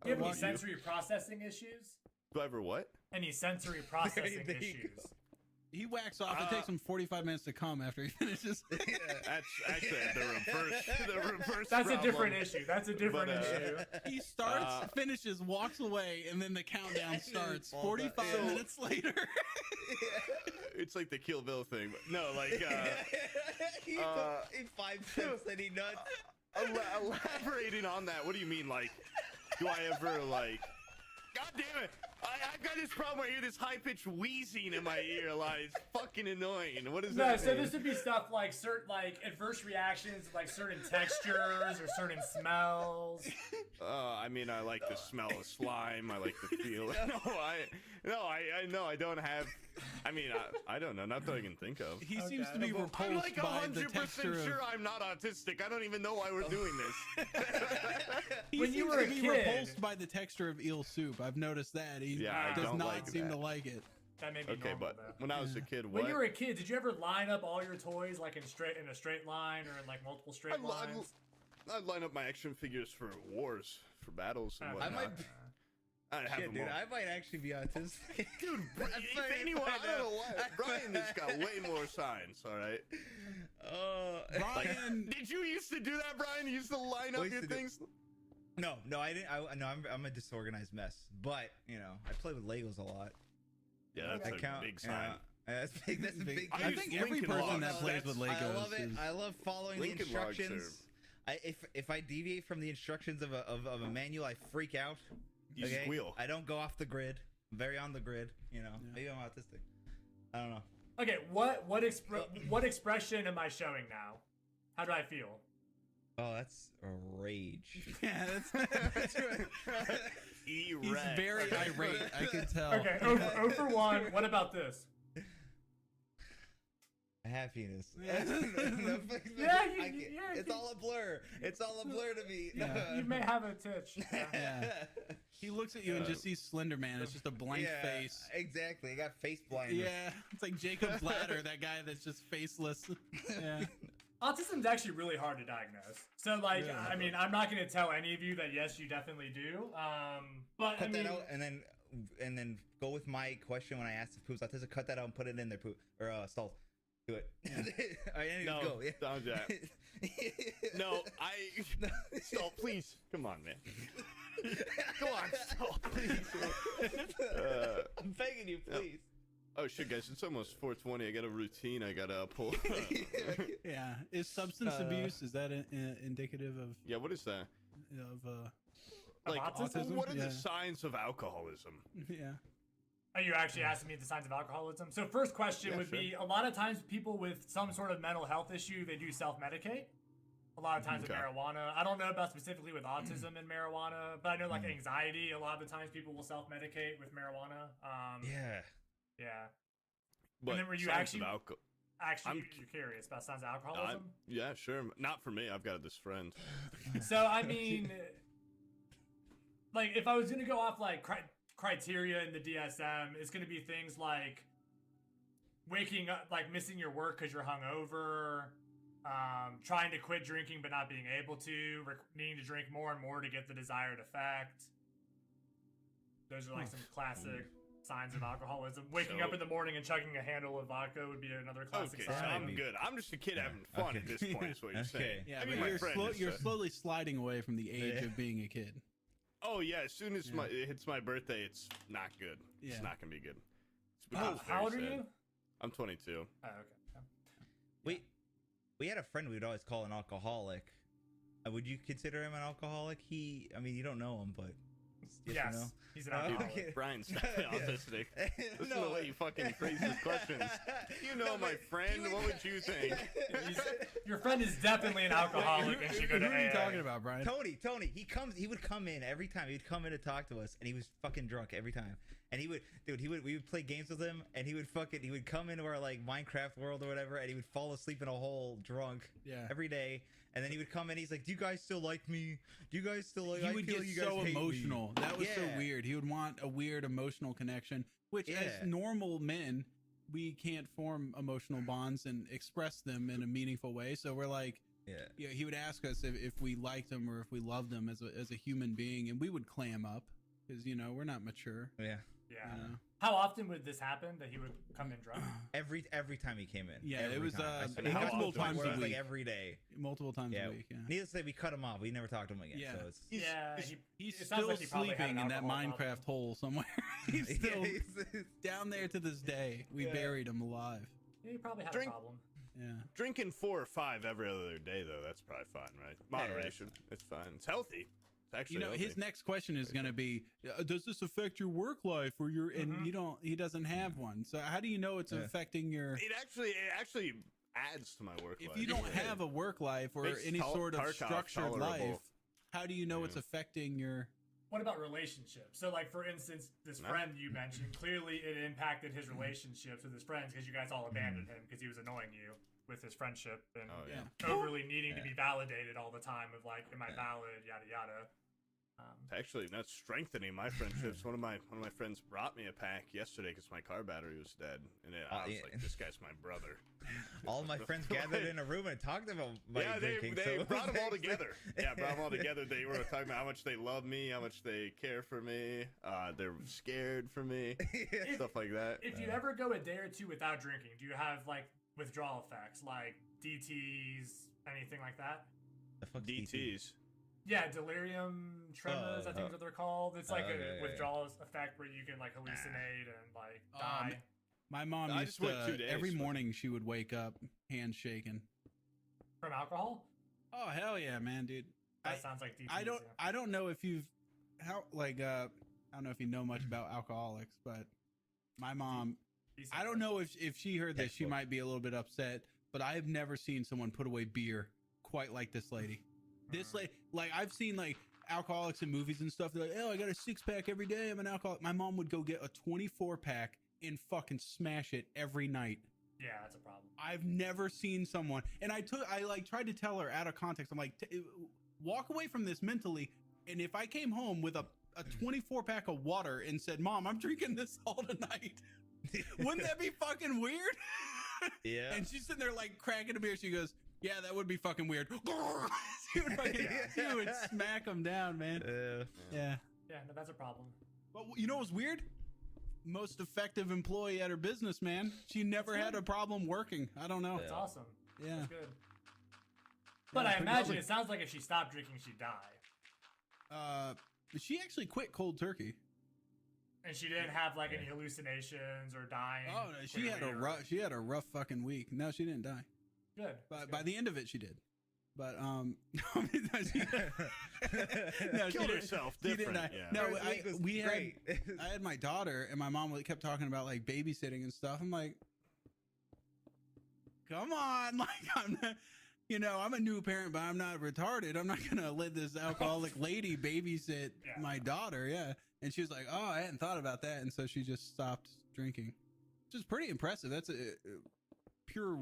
you have any sensory processing issues? Do I ever what? Any sensory processing There you issues? go. He whacks off. It takes him 45 minutes to come after he finishes. That's actually the reverse. That's problem. a different issue. That's a different issue. He starts, finishes, walks away, and then the countdown starts 45 minutes later. It's like the Kill Bill thing, but no, like He 5 steps and he nuts. elaborating on that. What do you mean? Like, do I ever like? God damn it! I've got this problem where I hear this high-pitched wheezing in my ear. Like, it's fucking annoying. What is that? No, so this would be stuff like certain adverse reactions, like certain textures or certain smells. I mean, I like the smell of slime. I like the feel. I don't have. I mean, I don't know. Not that I can think of. He seems to be I'm repulsed like by the 100% texture sure of... I'm not autistic. I don't even know why we're doing this. He When seems you were to a be kid- repulsed by the texture of eel soup. I've noticed that. He Yeah, I does don't not like seem that. to like it. That may be Okay, normal, but though. when I was a kid, When what? you were a kid, did you ever line up all your toys like in a straight line or in like multiple straight lines? I'd line up my action figures for wars, for battles, and whatnot. I'd have Shit, them dude, all. I might actually be autistic. Dude, if anyone, I don't know why. Brian has got way more signs, all right? Brian, Did you used to do that, Brian? You used to line up used your to do- things? No, I didn't. I'm a disorganized mess. But I play with Legos a lot. Yeah, that's a big sign. That's big. That's a big. I think every Lincoln person Logs. that plays with Legos I love it. is... I love following the Lincoln Logs instructions. If I deviate from the instructions of a manual, I freak out. You squeal. I don't go off the grid. I'm very on the grid. Maybe I'm autistic. I don't know. Okay, what expression am I showing now? How do I feel? Oh, that's a rage. Yeah, that's right. He's Erect. very irate. I can tell. Okay, 0 for 1. What about this? Happiness. Yeah, It's all a blur. It's all a blur to me. Yeah. You may have a titch. Yeah. Yeah. He looks at you and just sees Slender Man. It's just a blank face. Exactly. I got face blindness. Yeah, it's like Jacob's Ladder, that guy that's just faceless. Yeah. Autism's actually really hard to diagnose. So, like, Yeah. I mean, I'm not going to tell any of you that yes, you definitely do. But Cut I mean, that out and then go with my question when I asked if Poop's autistic. Cut that out and put it in there, Poop or Stall. Do it. All right, anyways, No, go. Yeah. don't do that. No, Stall, please. Come on, man. Go on, Stall, please. I'm begging you, please. Oh shit, guys! It's almost 4:20. I got a routine I gotta pull. Yeah. Is substance abuse, is that indicative of Yeah, what is that? Like, autism? what are Yeah. the signs of alcoholism? Yeah. are you actually asking me the signs of alcoholism? So, first question Yeah, would sure. be a lot of times people with some sort of mental health issue, they do self-medicate. A lot of times with Okay. marijuana. I don't know about specifically with autism and marijuana, but I know like anxiety. A lot of the times people will self-medicate with marijuana. Yeah. Yeah. But then were you signs actually- of alco- Actually, I'm- you're curious about signs of alcoholism? yeah, sure. Not for me. I've got this friend. So I mean, like if I was gonna go off like criteria in the DSM, it's gonna be things like waking up, like missing your work because you're hungover, trying to quit drinking but not being able to, needing to drink more and more to get the desired effect. Those are like some classic signs of alcoholism. Waking up in the morning and chugging a handle of vodka would be another classic Okay, so sign. I'm good. I'm just a kid having fun at this point. Is what you're saying. Yeah, I mean, but my you're, friend is, you're slowly sliding away from the age of being a kid. Oh yeah, as soon as it hits my birthday, it's not good. Yeah. It's not gonna be good. How old are you? I'm 22. Oh, okay. We had a friend we'd always call an alcoholic. Would you consider him an alcoholic? I mean, you don't know him, but Yes, you know? he's an alcoholic. Okay. Brian's definitely autistic. Listen to the way you fucking phrase his questions. You know, my friend. What would you think? Your friend is definitely an alcoholic and should go to Who are you AA. talking about, Brian? Tony, he would come in every time. He'd come in to talk to us, and he was fucking drunk every time. And we would play games with him, and he would come into our like Minecraft world or whatever, and he would fall asleep in a hole drunk every day. And then he would come in, he's like, "Do you guys still like me? Do you guys still like?" He I would feel get you guys so hate me." emotional. That was so Yeah. weird. He would want a weird emotional connection, which as normal men, we can't form emotional bonds and express them in a meaningful way. So we're like, yeah, he would ask us if we liked him or if we loved him as a human being, and we would clam up because we're not mature. Yeah. Yeah. You know? How often would this happen that he would come in drunk? Every time he came in. Yeah, Every it was time. I said, multiple often? times It a was week. like every day. Multiple times a week. Yeah. Needless to say, we cut him off. We never talked to him again. Yeah. So it's He's it sounds still like he probably had sleeping an in that alcohol Minecraft problem. hole somewhere. He's still down there to this day. We buried him alive. Yeah, he probably had Drink- a problem. Yeah. Drinking 4 or 5 every other day, though, that's probably fine, right? Moderation. It's fine. It's healthy. It's actually healthy. His next question is going to be, does this affect your work life or your, and he doesn't have one. So how do you know it's affecting your, It actually adds to my work life. if you don't have a work life or Makes any sort of Tarkov structured tolerable. life, how do you know it's affecting your, What about relationships? So, like, for instance, this friend you mentioned, clearly it impacted his relationships with his friends because you guys all abandoned him because he was annoying you with his friendship and overly needing to be validated all the time of, like, am I valid, yada, yada. Actually, that's strengthening my friendships. One of my friends brought me a pack yesterday because my car battery was dead, and I was like, "This guy's my brother." all my friends gathered in a room and talked about my drinking. they so brought them all together. Yeah, brought them all together. They were talking about how much they love me, how much they care for me. They're scared for me, stuff like that. If you ever go a day or two without drinking, do you have, like, withdrawal effects, like DTs, anything like that? The fuck's DTs. Yeah, delirium tremors, I think is what they're called. It's like a withdrawal effect where you can, like, hallucinate and, like, die. my mom I used just went 2 to, days, every but- morning she would wake up hands shaking. From alcohol? Oh, hell yeah, man, dude. That sounds like DTs. I don't know if you've I don't know if you know much about alcoholics, but my mom, I don't know if she heard this, she might be a little bit upset, but I've never seen someone put away beer quite like this lady. This lady, like, I've seen like alcoholics in movies and stuff. They're like, "Oh, I got a 6-pack every day. I'm an alcoholic." My mom would go get a 24-pack and fucking smash it every night. Yeah, that's a problem. I've never seen someone, and I tried to tell her out of context. I'm like, walk away from this mentally. And if I came home with a a 24 pack of water and said, "Mom, I'm drinking this all tonight." Wouldn't that be fucking weird? Yeah. And she's sitting there like cracking a beer. She goes, "Yeah, that would be fucking weird." She would smack him down, man. Yeah. Yeah, no, that's a problem. But you know what's weird? Most effective employee at her business, man. She never had a problem working. I don't know. That's awesome. Yeah. That's good. But Yeah, I imagine it sounds like if she stopped drinking, she'd die. She actually quit cold turkey. And she didn't have like any hallucinations or dying. Oh, no, she had a rough fucking week. No, she didn't die. Good. But by the end of it, she did. But Killed herself. She didn't Different. die. Yeah. No, I had my daughter, and my mom kept talking about like babysitting and stuff. I'm like, come on, like I'm not. I'm a new parent, but I'm not retarded. I'm not gonna let this alcoholic lady babysit my daughter. Yeah. And she was like, "Oh, I hadn't thought about that," and so she just stopped drinking, which is pretty impressive. That's a pure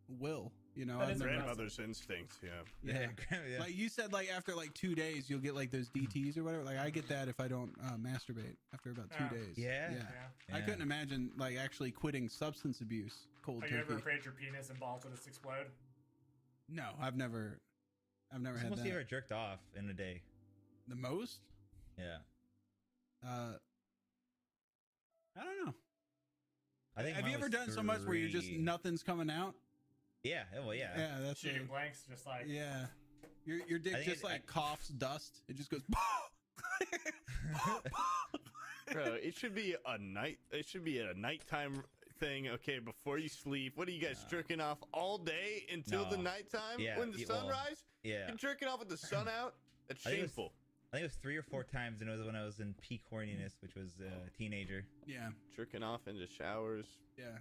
will, Grandmother's instincts. Yeah. Like you said, like after like 2 days, you'll get like those DTs or whatever. Like I get that if I don't masturbate after about 2 days. Yeah. I couldn't imagine like actually quitting substance abuse cold Are turkey. you ever afraid your penis and balls will just explode? No, I've never had that. Most you ever jerked off in a day? The most? Yeah. I don't know. I think. Have you ever done so much where you're just nothing's coming out? Yeah. Well, yeah. Yeah, that's Shooting blanks, just like. Yeah. Your dick just coughs dust. It just goes. Bro, it should be a nighttime thing. Okay, before you sleep, what are you guys jerking off all day until the nighttime? Yeah, when the sunrise? Yeah. You're jerking off with the sun out? That's shameful. I think it was 3 or 4 times, and it was when I was in peak horniness, which was a teenager. Yeah. Jerking off into showers. Yeah.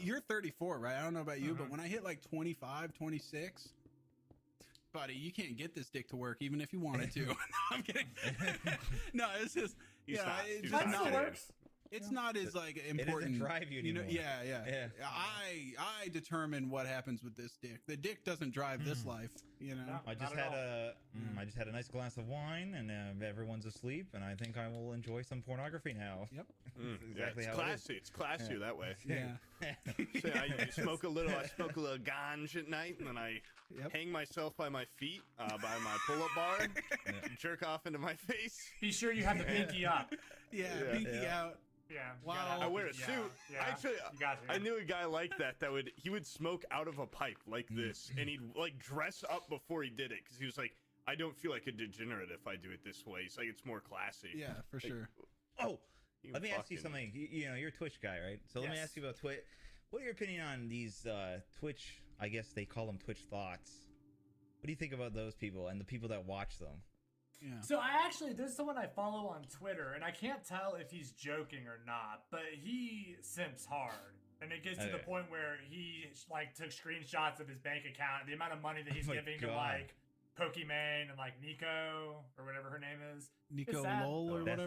You're 34, right? I don't know about you, but when I hit like 25, 26, buddy, you can't get this dick to work even if you wanted to. No, I'm kidding. No, it's just, it just not works. It's not as like important. It doesn't drive you anymore. Yeah. I determine what happens with this dick. The dick doesn't drive this life. I just had a nice glass of wine, and everyone's asleep, and I think I will enjoy some pornography now. Yep. Exactly how classy. It's classy that way. Yeah. So I smoke a little ganj at night, and then I hang myself by my feet, by my pull-up bar, and jerk off into my face. Be sure you have the pinky up. Pinky out. Yeah. Wow. I wear a suit. Yeah. Actually, I knew a guy like that he would smoke out of a pipe like this, and he'd like dress up before he did it because he was like, I don't feel like a degenerate if I do it this way. It's like it's more classy. Yeah, for sure. Oh, let me ask you something. You're a Twitch guy, right? So let me ask you about Twitch. What are your opinion on these Twitch? I guess they call them Twitch thoughts. What do you think about those people and the people that watch them? Yeah. So there's someone I follow on Twitter, and I can't tell if he's joking or not, but he simps hard. And it gets to the point where he like took screenshots of his bank account, the amount of money that he's giving to like Pokimane and like Nico or whatever her name is. Nico Lol or whatever.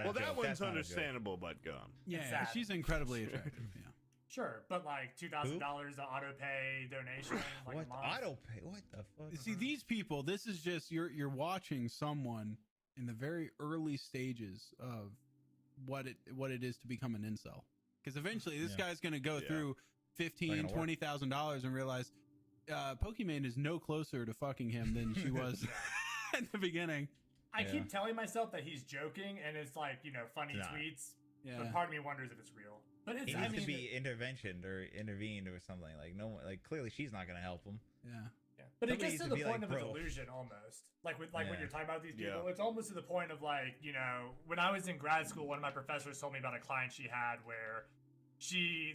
Well, that one's understandable, but go on. Yeah, she's incredibly attractive. Yeah. Sure, but like $2,000 auto pay donation. Like What a month. auto pay? What the fuck? See, these people. This is just you're watching someone in the very early stages of what it is to become an incel. Because eventually, this guy's gonna go through $15,000-$20,000 and realize Pokimane is no closer to fucking him than she was at the beginning. I keep telling myself that he's joking, and it's like funny tweets. Yeah. But part of me wonders if it's real. But it's, He needs to be interventioned or intervened or something. Like clearly she's not gonna help him. Yeah. But Somebody it gets to needs the to be point like, of a bro. delusion almost. Like when you're talking about these people, it's almost to the point of like, when I was in grad school, one of my professors told me about a client she had where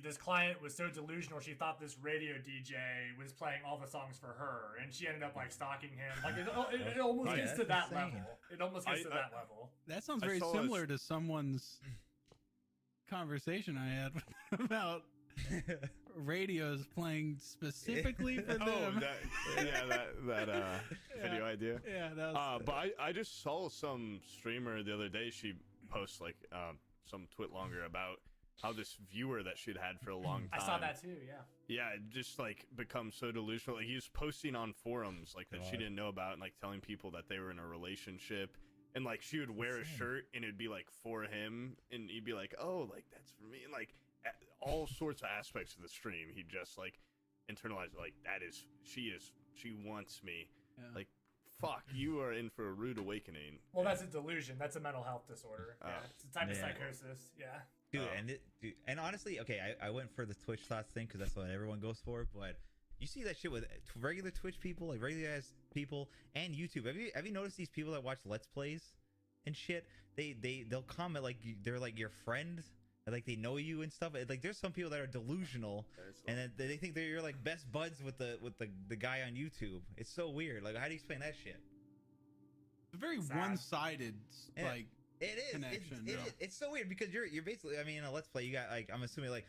this client was so delusional she thought this radio DJ was playing all the songs for her, and she ended up like stalking him. Like it almost gets to that level. It almost gets to that level. That sounds very similar to someone's conversation I had about radios playing specifically for them. That video idea. Yeah, that was but I just saw some streamer the other day. She posts like some twit longer about how this viewer that she'd had for a long time. I saw that too. Yeah, it just like becomes so delusional. Like he was posting on forums like that she didn't know about, and like telling people that they were in a relationship. and like she would wear a shirt and it'd be like for him, and he'd be like, oh, like that's for me, and like all sorts of aspects of the stream he just like internalized, like she wants me. Like, fuck, you are in for a rude awakening. Well, that's a delusion. That's a mental health disorder. It's a type of psychosis. Dude, and honestly, okay, I went for the Twitch thoughts thing because that's what everyone goes for, but you see that shit with regular Twitch people, like regular ass people, and YouTube. Have you noticed these people that watch Let's Plays and shit? They'll comment like they're like your friend, like they know you and stuff. Like there's some people that are delusional, and then they think you're like best buds with the guy on YouTube. It's so weird. Like, how do you explain that shit? It's a very one-sided like it is connection. It's so weird because you're basically, I mean, in a Let's Play you got like, I'm assuming like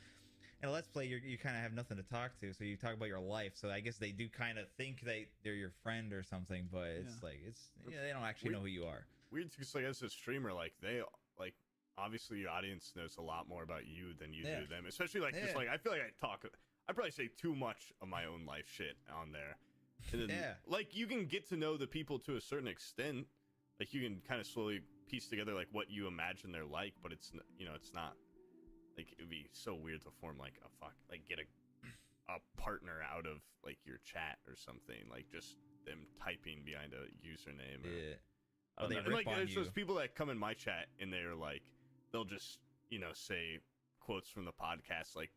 in a Let's Play you kind of have nothing to talk to, so you talk about your life. So I guess they do kind of think they're your friend or something, but it's like they don't actually know who you are. Weird because like as a streamer, like they like obviously your audience knows a lot more about you than you do them, especially like just like I feel like I probably say too much of my own life shit on there, and then like you can get to know the people to a certain extent, like you can kind of slowly piece together like what you imagine they're like, but it's it's not like, it'd be so weird to form like get a partner out of like your chat or something, like just them typing behind a username or, and like there's those people that come in my chat and they're like, they'll just say quotes from the podcast, like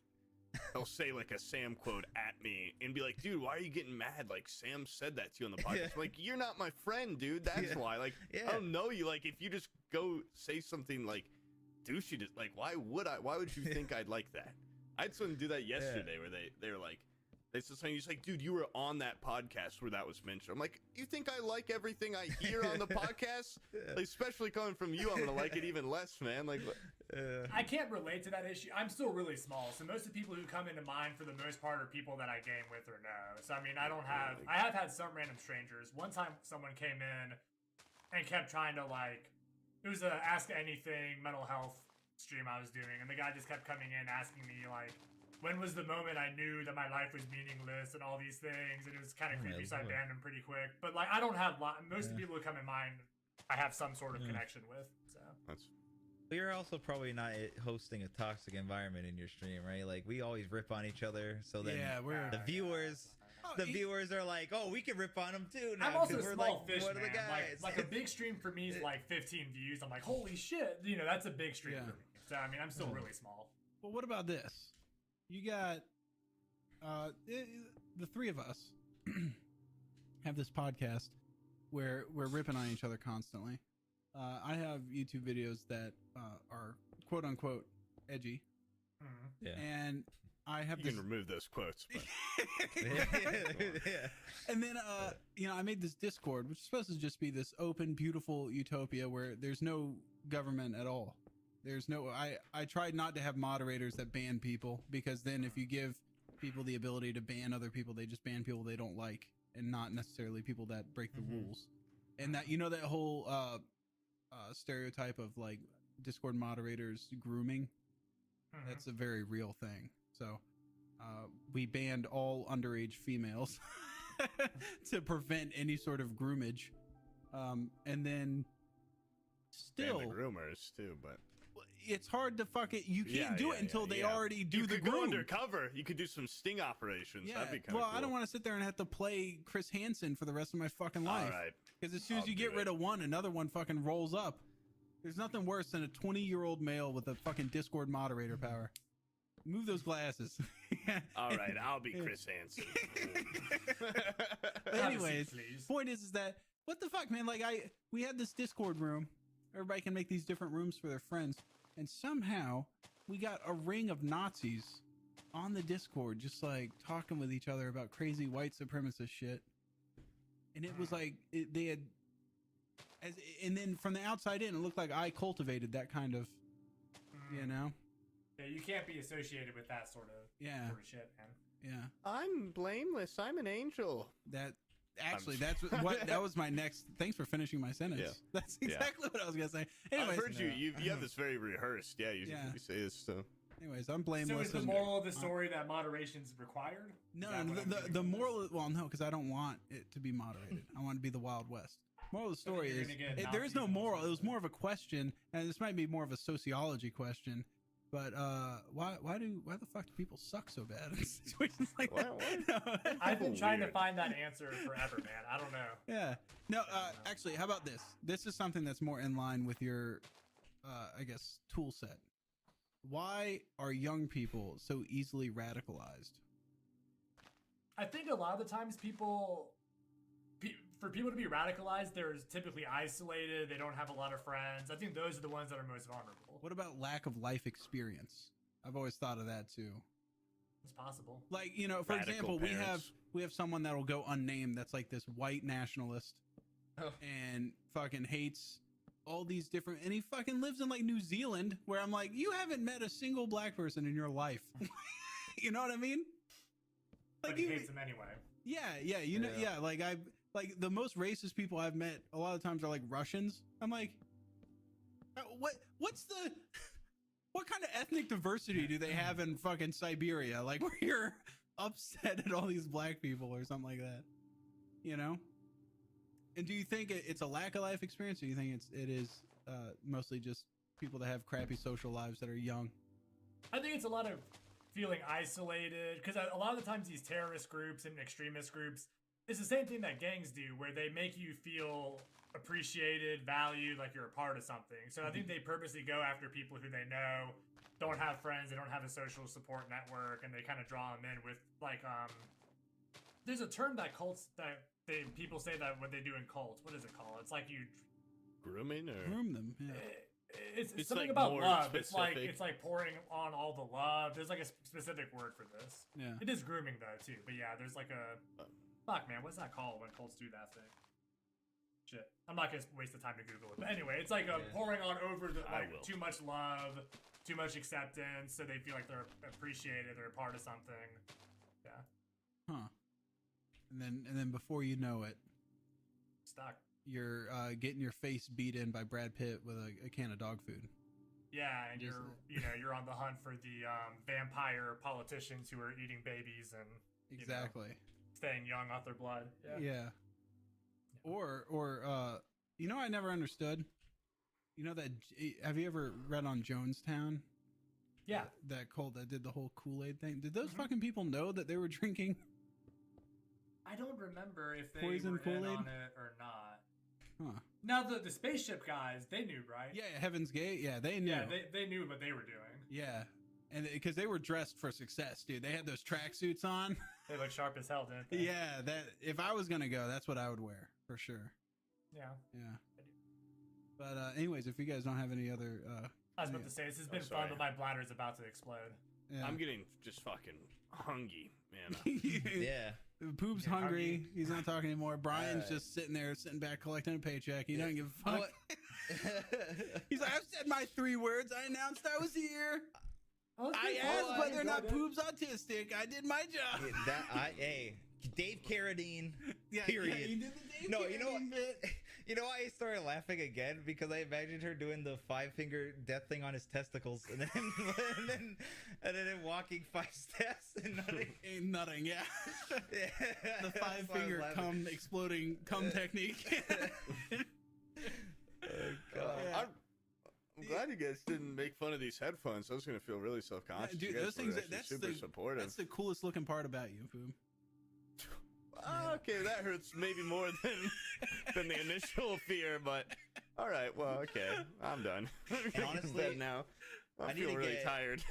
they'll say like a Sam quote at me and be like, dude, why are you getting mad? Like Sam said that to you on the podcast. Like, you're not my friend, dude. That's why. Like, I don't know you. Like, if you just go say something like douchey, like why would you think I'd like that? I had someone do that yesterday where they were like, they said something, he's like, dude, you were on that podcast where that was mentioned. I'm like, you think I like everything I hear on the podcast? Like, especially coming from you, I'm gonna like it even less, man. Like, I can't relate to that issue. I'm still really small, so most of the people who come into mind for the most part are people that I game with or know. So I mean, I have had some random strangers. One time someone came in and kept trying to like, it was a Ask Anything mental health stream I was doing, and the guy just kept coming in asking me like, when was the moment I knew that my life was meaningless and all these things, and it was kind of creepy, so I banned him pretty quick. But like, I don't have most of the people who come in mind I have some sort of connection with. So that's. But you're also probably not hosting a toxic environment in your stream, right? Like, we always rip on each other, so then the viewers are like, oh, we can rip on them too now. I'm also a small like, fish, one of the guys. Like a big stream for me is like 15 views. I'm like, holy shit, that's a big stream for me. So I mean, I'm still really small. Well, what about this? You got the three of us have this podcast where we're ripping on each other constantly. I have YouTube videos that are quote unquote edgy, and I have. You can remove those quotes. But... And then I made this Discord, which is supposed to just be this open, beautiful utopia where there's no government at all. There's no. I tried not to have moderators that ban people, because then if you give people the ability to ban other people, they just ban people they don't like, and not necessarily people that break the rules. And that that whole stereotype of like Discord moderators grooming, that's a very real thing. So we banned all underage females to prevent any sort of groomage, and then still and the groomers too, but it's hard to you can't do it until they already do the groom. Go undercover. You could do some sting operations. That'd be kind of cool. I don't want to sit there and have to play Chris Hansen for the rest of my fucking life. All right. Because as soon as you get rid of one, another one fucking rolls up. There's nothing worse than a 20-year-old male with a fucking Discord moderator power. Move those glasses. All right, I'll be Chris Hansen. But anyways, point is that what the fuck, man? Like we had this Discord room. Everybody can make these different rooms for their friends, and somehow we got a ring of Nazis on the Discord, just like talking with each other about crazy white supremacist shit. And it was like they had, and then from the outside in, it looked like I cultivated that kind of, Yeah, you can't be associated with that sort of shit, man. Yeah. I'm blameless. I'm an angel. That's what that was my next. Thanks for finishing my sentence. Yeah. That's exactly what I was gonna say. Anyways, I've heard you have this very rehearsed. Yeah, you say this stuff. Anyways, I'm blameless. So is the moral of the story that moderation is required? No, the moral. Well, no, because I don't want it to be moderated. I want it to be the Wild West. Moral of the story you're is gonna get there is no Nazis moral. also. It was more of a question, and this might be more of a sociology question. But why the fuck do people suck so bad in situations like that? No. I've been trying to Weird. find that answer forever, man. I don't know. Yeah. No. Actually, how about this? This is something that's more in line with your, I guess, tool set. Why are young people so easily radicalized? I think a lot of the times for people to be radicalized, they're typically isolated. They don't have a lot of friends. I think those are the ones that are most vulnerable. What about lack of life experience? I've always thought of that too. It's possible. Like, you know, for Radical example, parents. we have someone that'll go unnamed that's like this white nationalist Oh. and fucking hates all these different, and he fucking lives in like New Zealand, where I'm like, you haven't met a single black person in your life. You know what I mean? But he hates them anyway. Yeah, you know, yeah. Like the most racist people I've met a lot of times are like Russians. I'm like, what kind of ethnic diversity do they have in fucking Siberia? Like, where you're upset at all these black people or something like that, you know? And do you think it's a lack of life experience, or do you think it is mostly just people that have crappy social lives that are young? I think it's a lot of feeling isolated, because a lot of the times these terrorist groups and extremist groups, it's the same thing that gangs do, where they make you feel appreciated, valued, like you're a part of something. So I think they purposely go after people who they know don't have friends, they don't have a social support network, and they kind of draw them in with like there's a term that people say that what they do in cults. What is it called? It's like you Grooming or Groom them. Yeah. It's like something about more love. specific. It's like pouring on all the love. There's like a specific word for this. Yeah. It is grooming though too. But yeah, there's like a fuck man. What's that called when cults do that thing? Shit, I'm not gonna waste the time to Google it. But anyway, it's like pouring on over the like too much love, too much acceptance, so they feel like they're appreciated, they're a part of something. Yeah. Huh. And then before you know it, Stuck. you're getting your face beat in by Brad Pitt with a can of dog food. Yeah, and you're on the hunt for the vampire politicians who are eating babies and Exactly. staying young off their blood. Yeah. Or you know, I never understood. You know that? Have you ever read on Jonestown? Yeah. That cult that did the whole Kool-Aid thing. Did those fucking people know that they were drinking? I don't remember if they Poison were in Kool-Aid? on it or not. Huh. Now the spaceship guys, they knew, right? Yeah, Heaven's Gate. Yeah, they knew. Yeah, they knew what they were doing. Yeah. And because they were dressed for success, dude. They had those tracksuits on. They look sharp as hell, didn't they? Yeah, that if I was gonna go, that's what I would wear for sure. Yeah. Yeah. But anyways, if you guys don't have any other I was about to say, this has been fun, sorry. but my bladder's about to explode. yeah. I'm getting just fucking hungry, man. Yeah. Poop's Getting hungry. hungry. He's not talking anymore. Brian's Alright. just sitting back collecting a paycheck. He doesn't give a fuck. What? He's like, I've said my 3 words. I announced I was here. I asked I whether or not enjoyed Poop's autistic. I did my job. Hey, Dave Carradine. Yeah, period. Yeah, you did the Dave No, you know Carradine what? bit. You know why I started laughing again? Because I imagined her doing the 5-finger death thing on his testicles, and then and then him walking 5 steps and nothing. Ain't nothing, yeah. Yeah, The that's why I was 5-finger laughing. exploding cum technique. Oh, God. Yeah. I'm glad you guys didn't make fun of these headphones. I was gonna feel really self-conscious. Dude, You guys those things, were actually that's super supportive. That's the coolest looking part about you, Poop. Okay, that hurts maybe more than the initial fear, but all right. Well, okay, I'm done. And honestly, now I I need feel to really get- tired.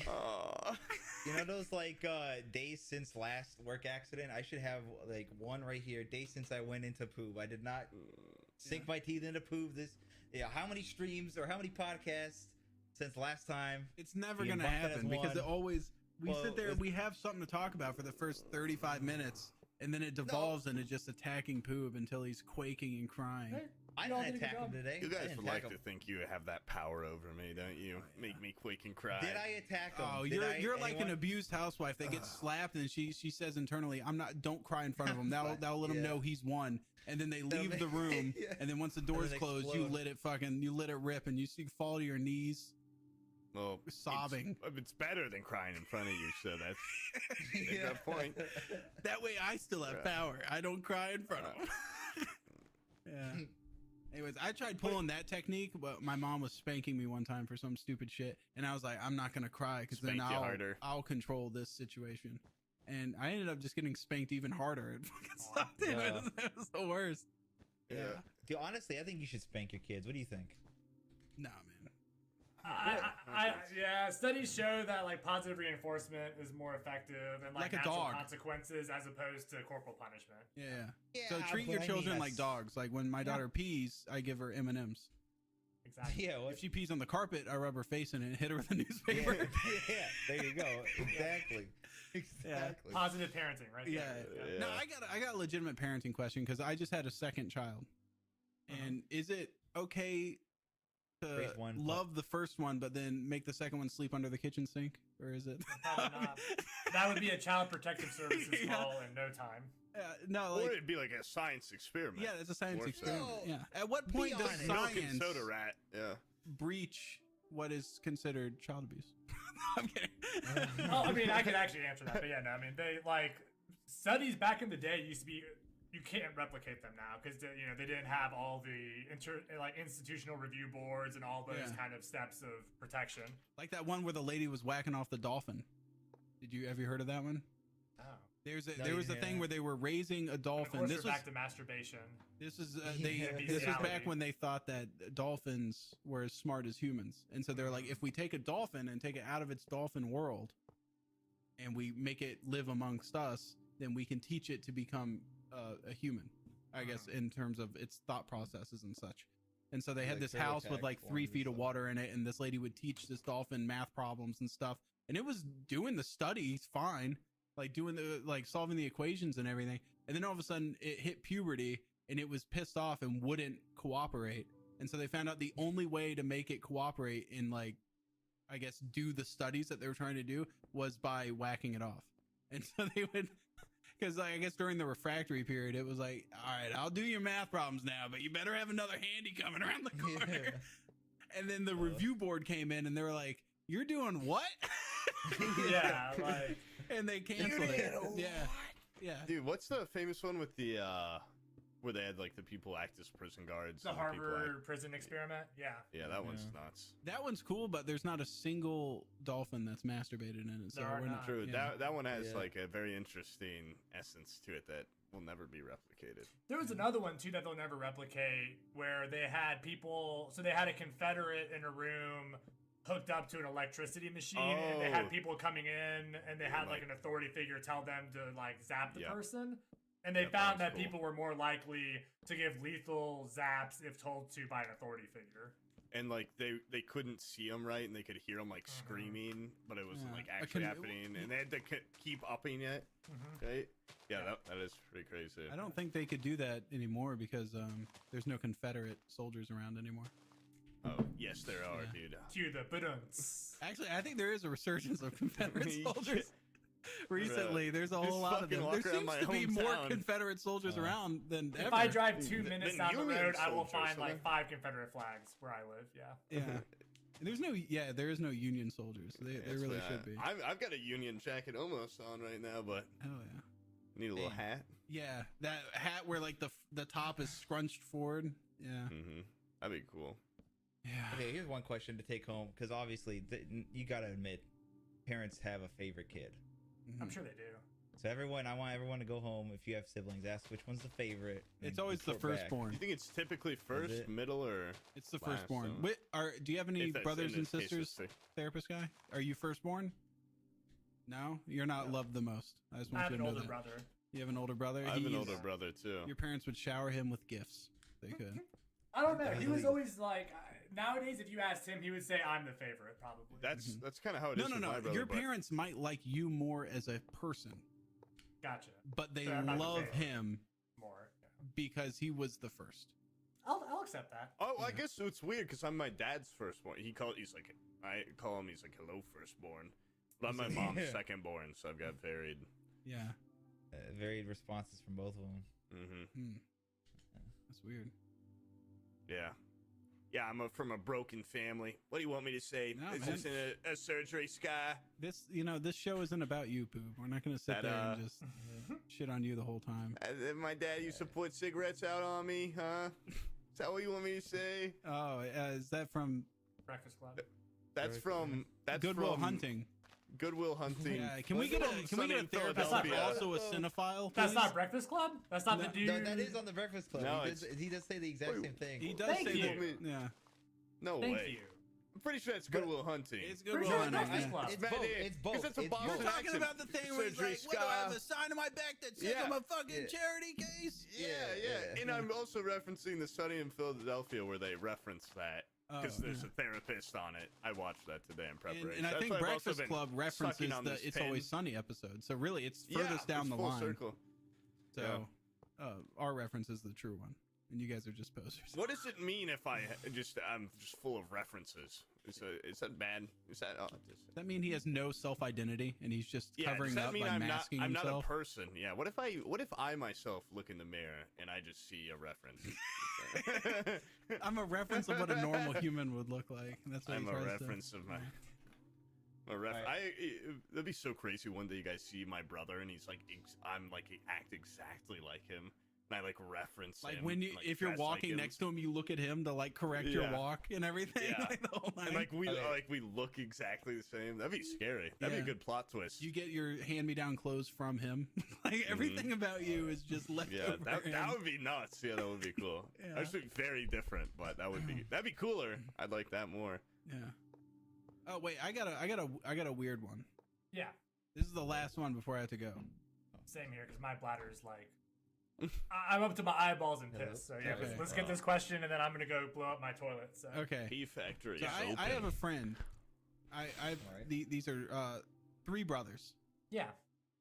Aw. You know those like days since last work accident? I should have like one right here. Days since I went into poop. I did not sink my teeth into poop. How many streams or how many podcasts since last time? It's never You gonna bumped that as happen because one. it always Well, sit there. it's- We have something to talk about for the first 35 minutes, and then it devolves into just attacking Poop until he's quaking and crying. I Y'all didn't did a good attack him job. today. You I guys didn't would attack like to him. think you have that power over me, don't you? Make me quake and cry. Did I attack him? Oh, Did you're like an anyone- abused housewife that gets slapped, and she says internally, "I'm not. Don't cry in front of him. That'll let him Yeah. know he's won." And then they leave they- the room, yeah. and then once the door's then closed, explode. you let it rip, and you fall to your knees. Well, sobbing. It's better than crying in front of you, so that's a good point. That way I still have power. I don't cry in front of them. Yeah. Anyways, I tried pulling that technique, but my mom was spanking me one time for some stupid shit, and I was like, I'm not gonna cry because then I'll control this situation. And I ended up just getting spanked even harder. It fucking sucked. It was the worst. Yeah. Dude, honestly, I think you should spank your kids. What do you think? Nah, man. Yeah, studies show that like positive reinforcement is more effective and like a natural dog. consequences as opposed to corporal punishment. Yeah. So treat your children like dogs. Like when my daughter pees, I give her M&Ms. Exactly. Yeah. If she pees on the carpet, I rub her face in it and hit her with a newspaper. Yeah. There you go. Exactly. Exactly. Positive parenting, right? Yeah. No, I got a legitimate parenting question because I just had a second child. And is it okay to love the first one, but then make the second one sleep under the kitchen sink? Or is it? That would be a child protective services call in no time. No, or it'd be like a science experiment. Yeah, it's a science experiment. Yeah. At what point does science soda rat breach what is considered child abuse? I'm kidding. I mean, I could actually answer that, but yeah, no. I mean, they like studies back in the day used to be. You can't replicate them now because they didn't have all the institutional review boards and all those kind of steps of protection. Like that one where the lady was whacking off the dolphin. Have you heard of that one? Oh. There was a thing where they were raising a dolphin. And of course, back to masturbation. This is this was back when they thought that dolphins were as smart as humans, and so they're like, if we take a dolphin and take it out of its dolphin world, and we make it live amongst us, then we can teach it to become a human, I guess, in terms of its thought processes and such. And so they had this house with like 3 feet of water in it, and this lady would teach this dolphin math problems and stuff, and it was doing the studies fine, like doing solving the equations and everything. And then all of a sudden it hit puberty and it was pissed off and wouldn't cooperate. And so they found out the only way to make it cooperate and I guess do the studies that they were trying to do was by whacking it off. And so they would, because I guess during the refractory period, it was like, all right, I'll do your math problems now, but you better have another handy coming around the corner. Yeah. And then the review board came in and they were like, you're doing what? Yeah, like, and they canceled it. Yeah. Dude, what's the famous one with the where they had like the people act as prison guards? The Harvard prison experiment. Yeah, that one's nuts. That one's cool, but there's not a single dolphin that's masturbated in it. So we're not true. That one has like a very interesting essence to it that will never be replicated. There was another one too that they'll never replicate, where they had people. So they had a Confederate in a room hooked up to an electricity machine, and they had people coming in, and they had like an authority figure tell them to like zap the person. And they found that people were more likely to give lethal zaps if told to by an authority figure. And like they couldn't see them right, and they could hear them like screaming, but it wasn't like actually happening, and they had to keep upping it. Right? Yeah, that is pretty crazy. I don't think they could do that anymore because there's no Confederate soldiers around anymore. Oh yes, there are, dude. Cue the buttons. Actually, I think there is a resurgence of Confederate soldiers. Recently, there's a whole lot of them. There seems to be more Confederate soldiers around than ever. If I drive 2 minutes down the road, I will find like 5 Confederate flags where I live. Yeah. There is no Union soldiers. There really should be. I've got a Union jacket almost on right now, but need a little hat. Yeah, that hat where like the top is scrunched forward. Yeah, that'd be cool. Yeah. Okay, here's one question to take home, because obviously you gotta admit, parents have a favorite kid. I'm sure they do. So I want everyone to go home. If you have siblings, ask which one's the favorite. It's always the firstborn. You think it's typically first, middle, or it's the firstborn? Do you have any brothers and sisters? Therapist guy, are you firstborn? No, you're not loved the most. I just want you to know that. I have an older brother. You have an older brother? I have an older brother too. Your parents would shower him with gifts. They could. I don't know. He was always like. Nowadays, if you asked him, he would say, "I'm the favorite." Probably. That's kind of how it is. No. My brother, Your parents might like you more as a person. Gotcha. But they love him more because he was the first. I'll accept that. Oh, I guess it's weird because I'm my dad's firstborn. I call him. He's like, "Hello, firstborn." But I'm my mom's secondborn, so I've got varied. Yeah. Varied responses from both of them. That's weird. Yeah. Yeah, I'm from a broken family. What do you want me to say? No, Is man. this in a surgery sky? This, this show isn't about you, Poop. We're not gonna sit That, there and just shit on you the whole time. My dad used to put cigarettes out on me, huh? Is that what you want me to say? Oh, is that from Breakfast Club. That's Goodwill from Hunting? Goodwill Hunting. Yeah, can we get a therapist That's that's not also a cinephile? That's please? not Breakfast Club? That's not No, the dude. No, that is on the Breakfast Club. No, He does say the exact same thing. He does Thank say you. that. Yeah, No Thank way. you. I'm pretty sure it's Goodwill Hunting. it's Pretty Goodwill sure Hunting. it's Breakfast yeah. Club. It's That both. is. It's both. 'Cause it's a It's Boston both. You're talking accent. about the thing where he's Surgery like, what do I have scar. a sign on my back that says Yeah. I'm a fucking Yeah. charity case? Yeah. And I'm also referencing the Sunny in Philadelphia where they reference that. Because Oh, there's yeah. a therapist on it. I watched that today in preparation. And I That's think why I've also Breakfast been Club references sucking on the this It's pen. Always Sunny episode. So really, it's furthest down it's the full line. circle. So our reference is the true one, and you guys are just posers. What does it mean if I'm just full of references? Is that bad? Is that Does that mean he has no self-identity and he's just yeah? Does covering that up mean by I'm masking not himself? a person? Yeah. What if I myself look in the mirror and I just see a reference? I'm a reference of what a normal human would look like. And that's what I'm he a tries reference to, of my. That'd be so crazy one day you guys see my brother and he's like I'm like act exactly like him and I like reference like him, when you like, if you're dress like walking him. next to him, you look at him to like correct your Yeah. walk and everything. Yeah. Like the whole time. And like we Okay. look exactly the same. That'd be scary. That'd be Yeah. a good plot twist. you get your hand-me-down clothes from him. Like everything about you is just left Mm-hmm. Yeah, over. that would be nuts. Yeah, that would be cool. Yeah. Actually, very different, but that'd be cooler. I'd like that more. Yeah. Oh wait, I got a weird one. Yeah. This is the last one before I have to go. Same here, because my bladder is like. I'm up to my eyeballs in piss. So yeah, Okay. let's get this question, and then I'm gonna go blow up my toilet. So. Okay. Pea factory So is I open. have a friend. I've Alright. these are 3 brothers, Yeah.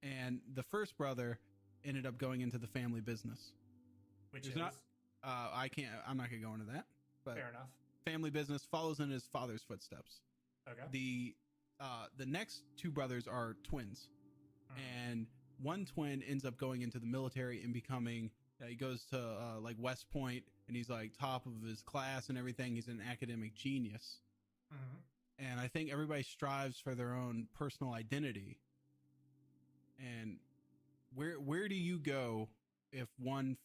and the first brother ended up going into the family business. Which There's is not- I'm not gonna go into that, but fair enough. family business follows in his father's footsteps. Okay. The next 2 brothers are twins, and one twin ends up going into the military and becoming. He goes to like West Point, and he's like top of his class and everything. He's an academic genius. Mhm. And I think everybody strives for their own personal identity. And where do you go if one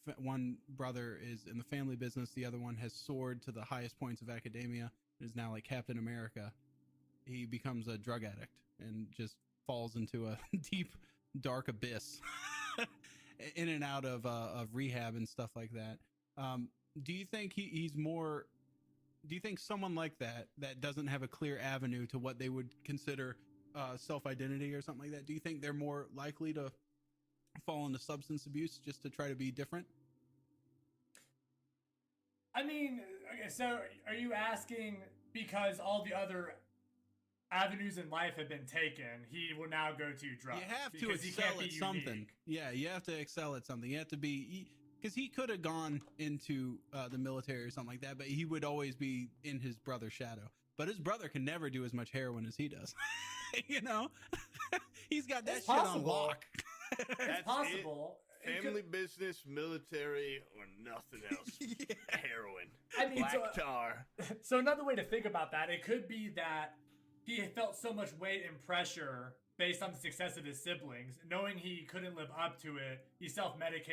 brother is in the family business, the other one has soared to the highest points of academia, is now like Captain America? He becomes a drug addict and just falls into a deep, dark abyss, in and out of rehab and stuff like that. Do you think he's more? Do you think someone like that doesn't have a clear avenue to what they would consider self-identity or something like that, do you think they're more likely to fall into substance abuse just to try to be different? I mean, okay, so are you asking because all the other avenues in life have been taken, he will now go to drugs? You have to because he excel can't be at something. unique? Yeah, you have to excel at something. You have to be, because he could have gone into the military or something like that, but he would always be in his brother's shadow. But his brother can never do as much heroin as he does. You know, he's got that It's shit on possible. lock. It's That's possible. It Family could- business, military, or nothing else. Yeah. Heroin. I mean, Black tar. So another way to think about that, it could be that he felt so much weight and pressure based on the success of his siblings, knowing he couldn't live up to it, he self-medicated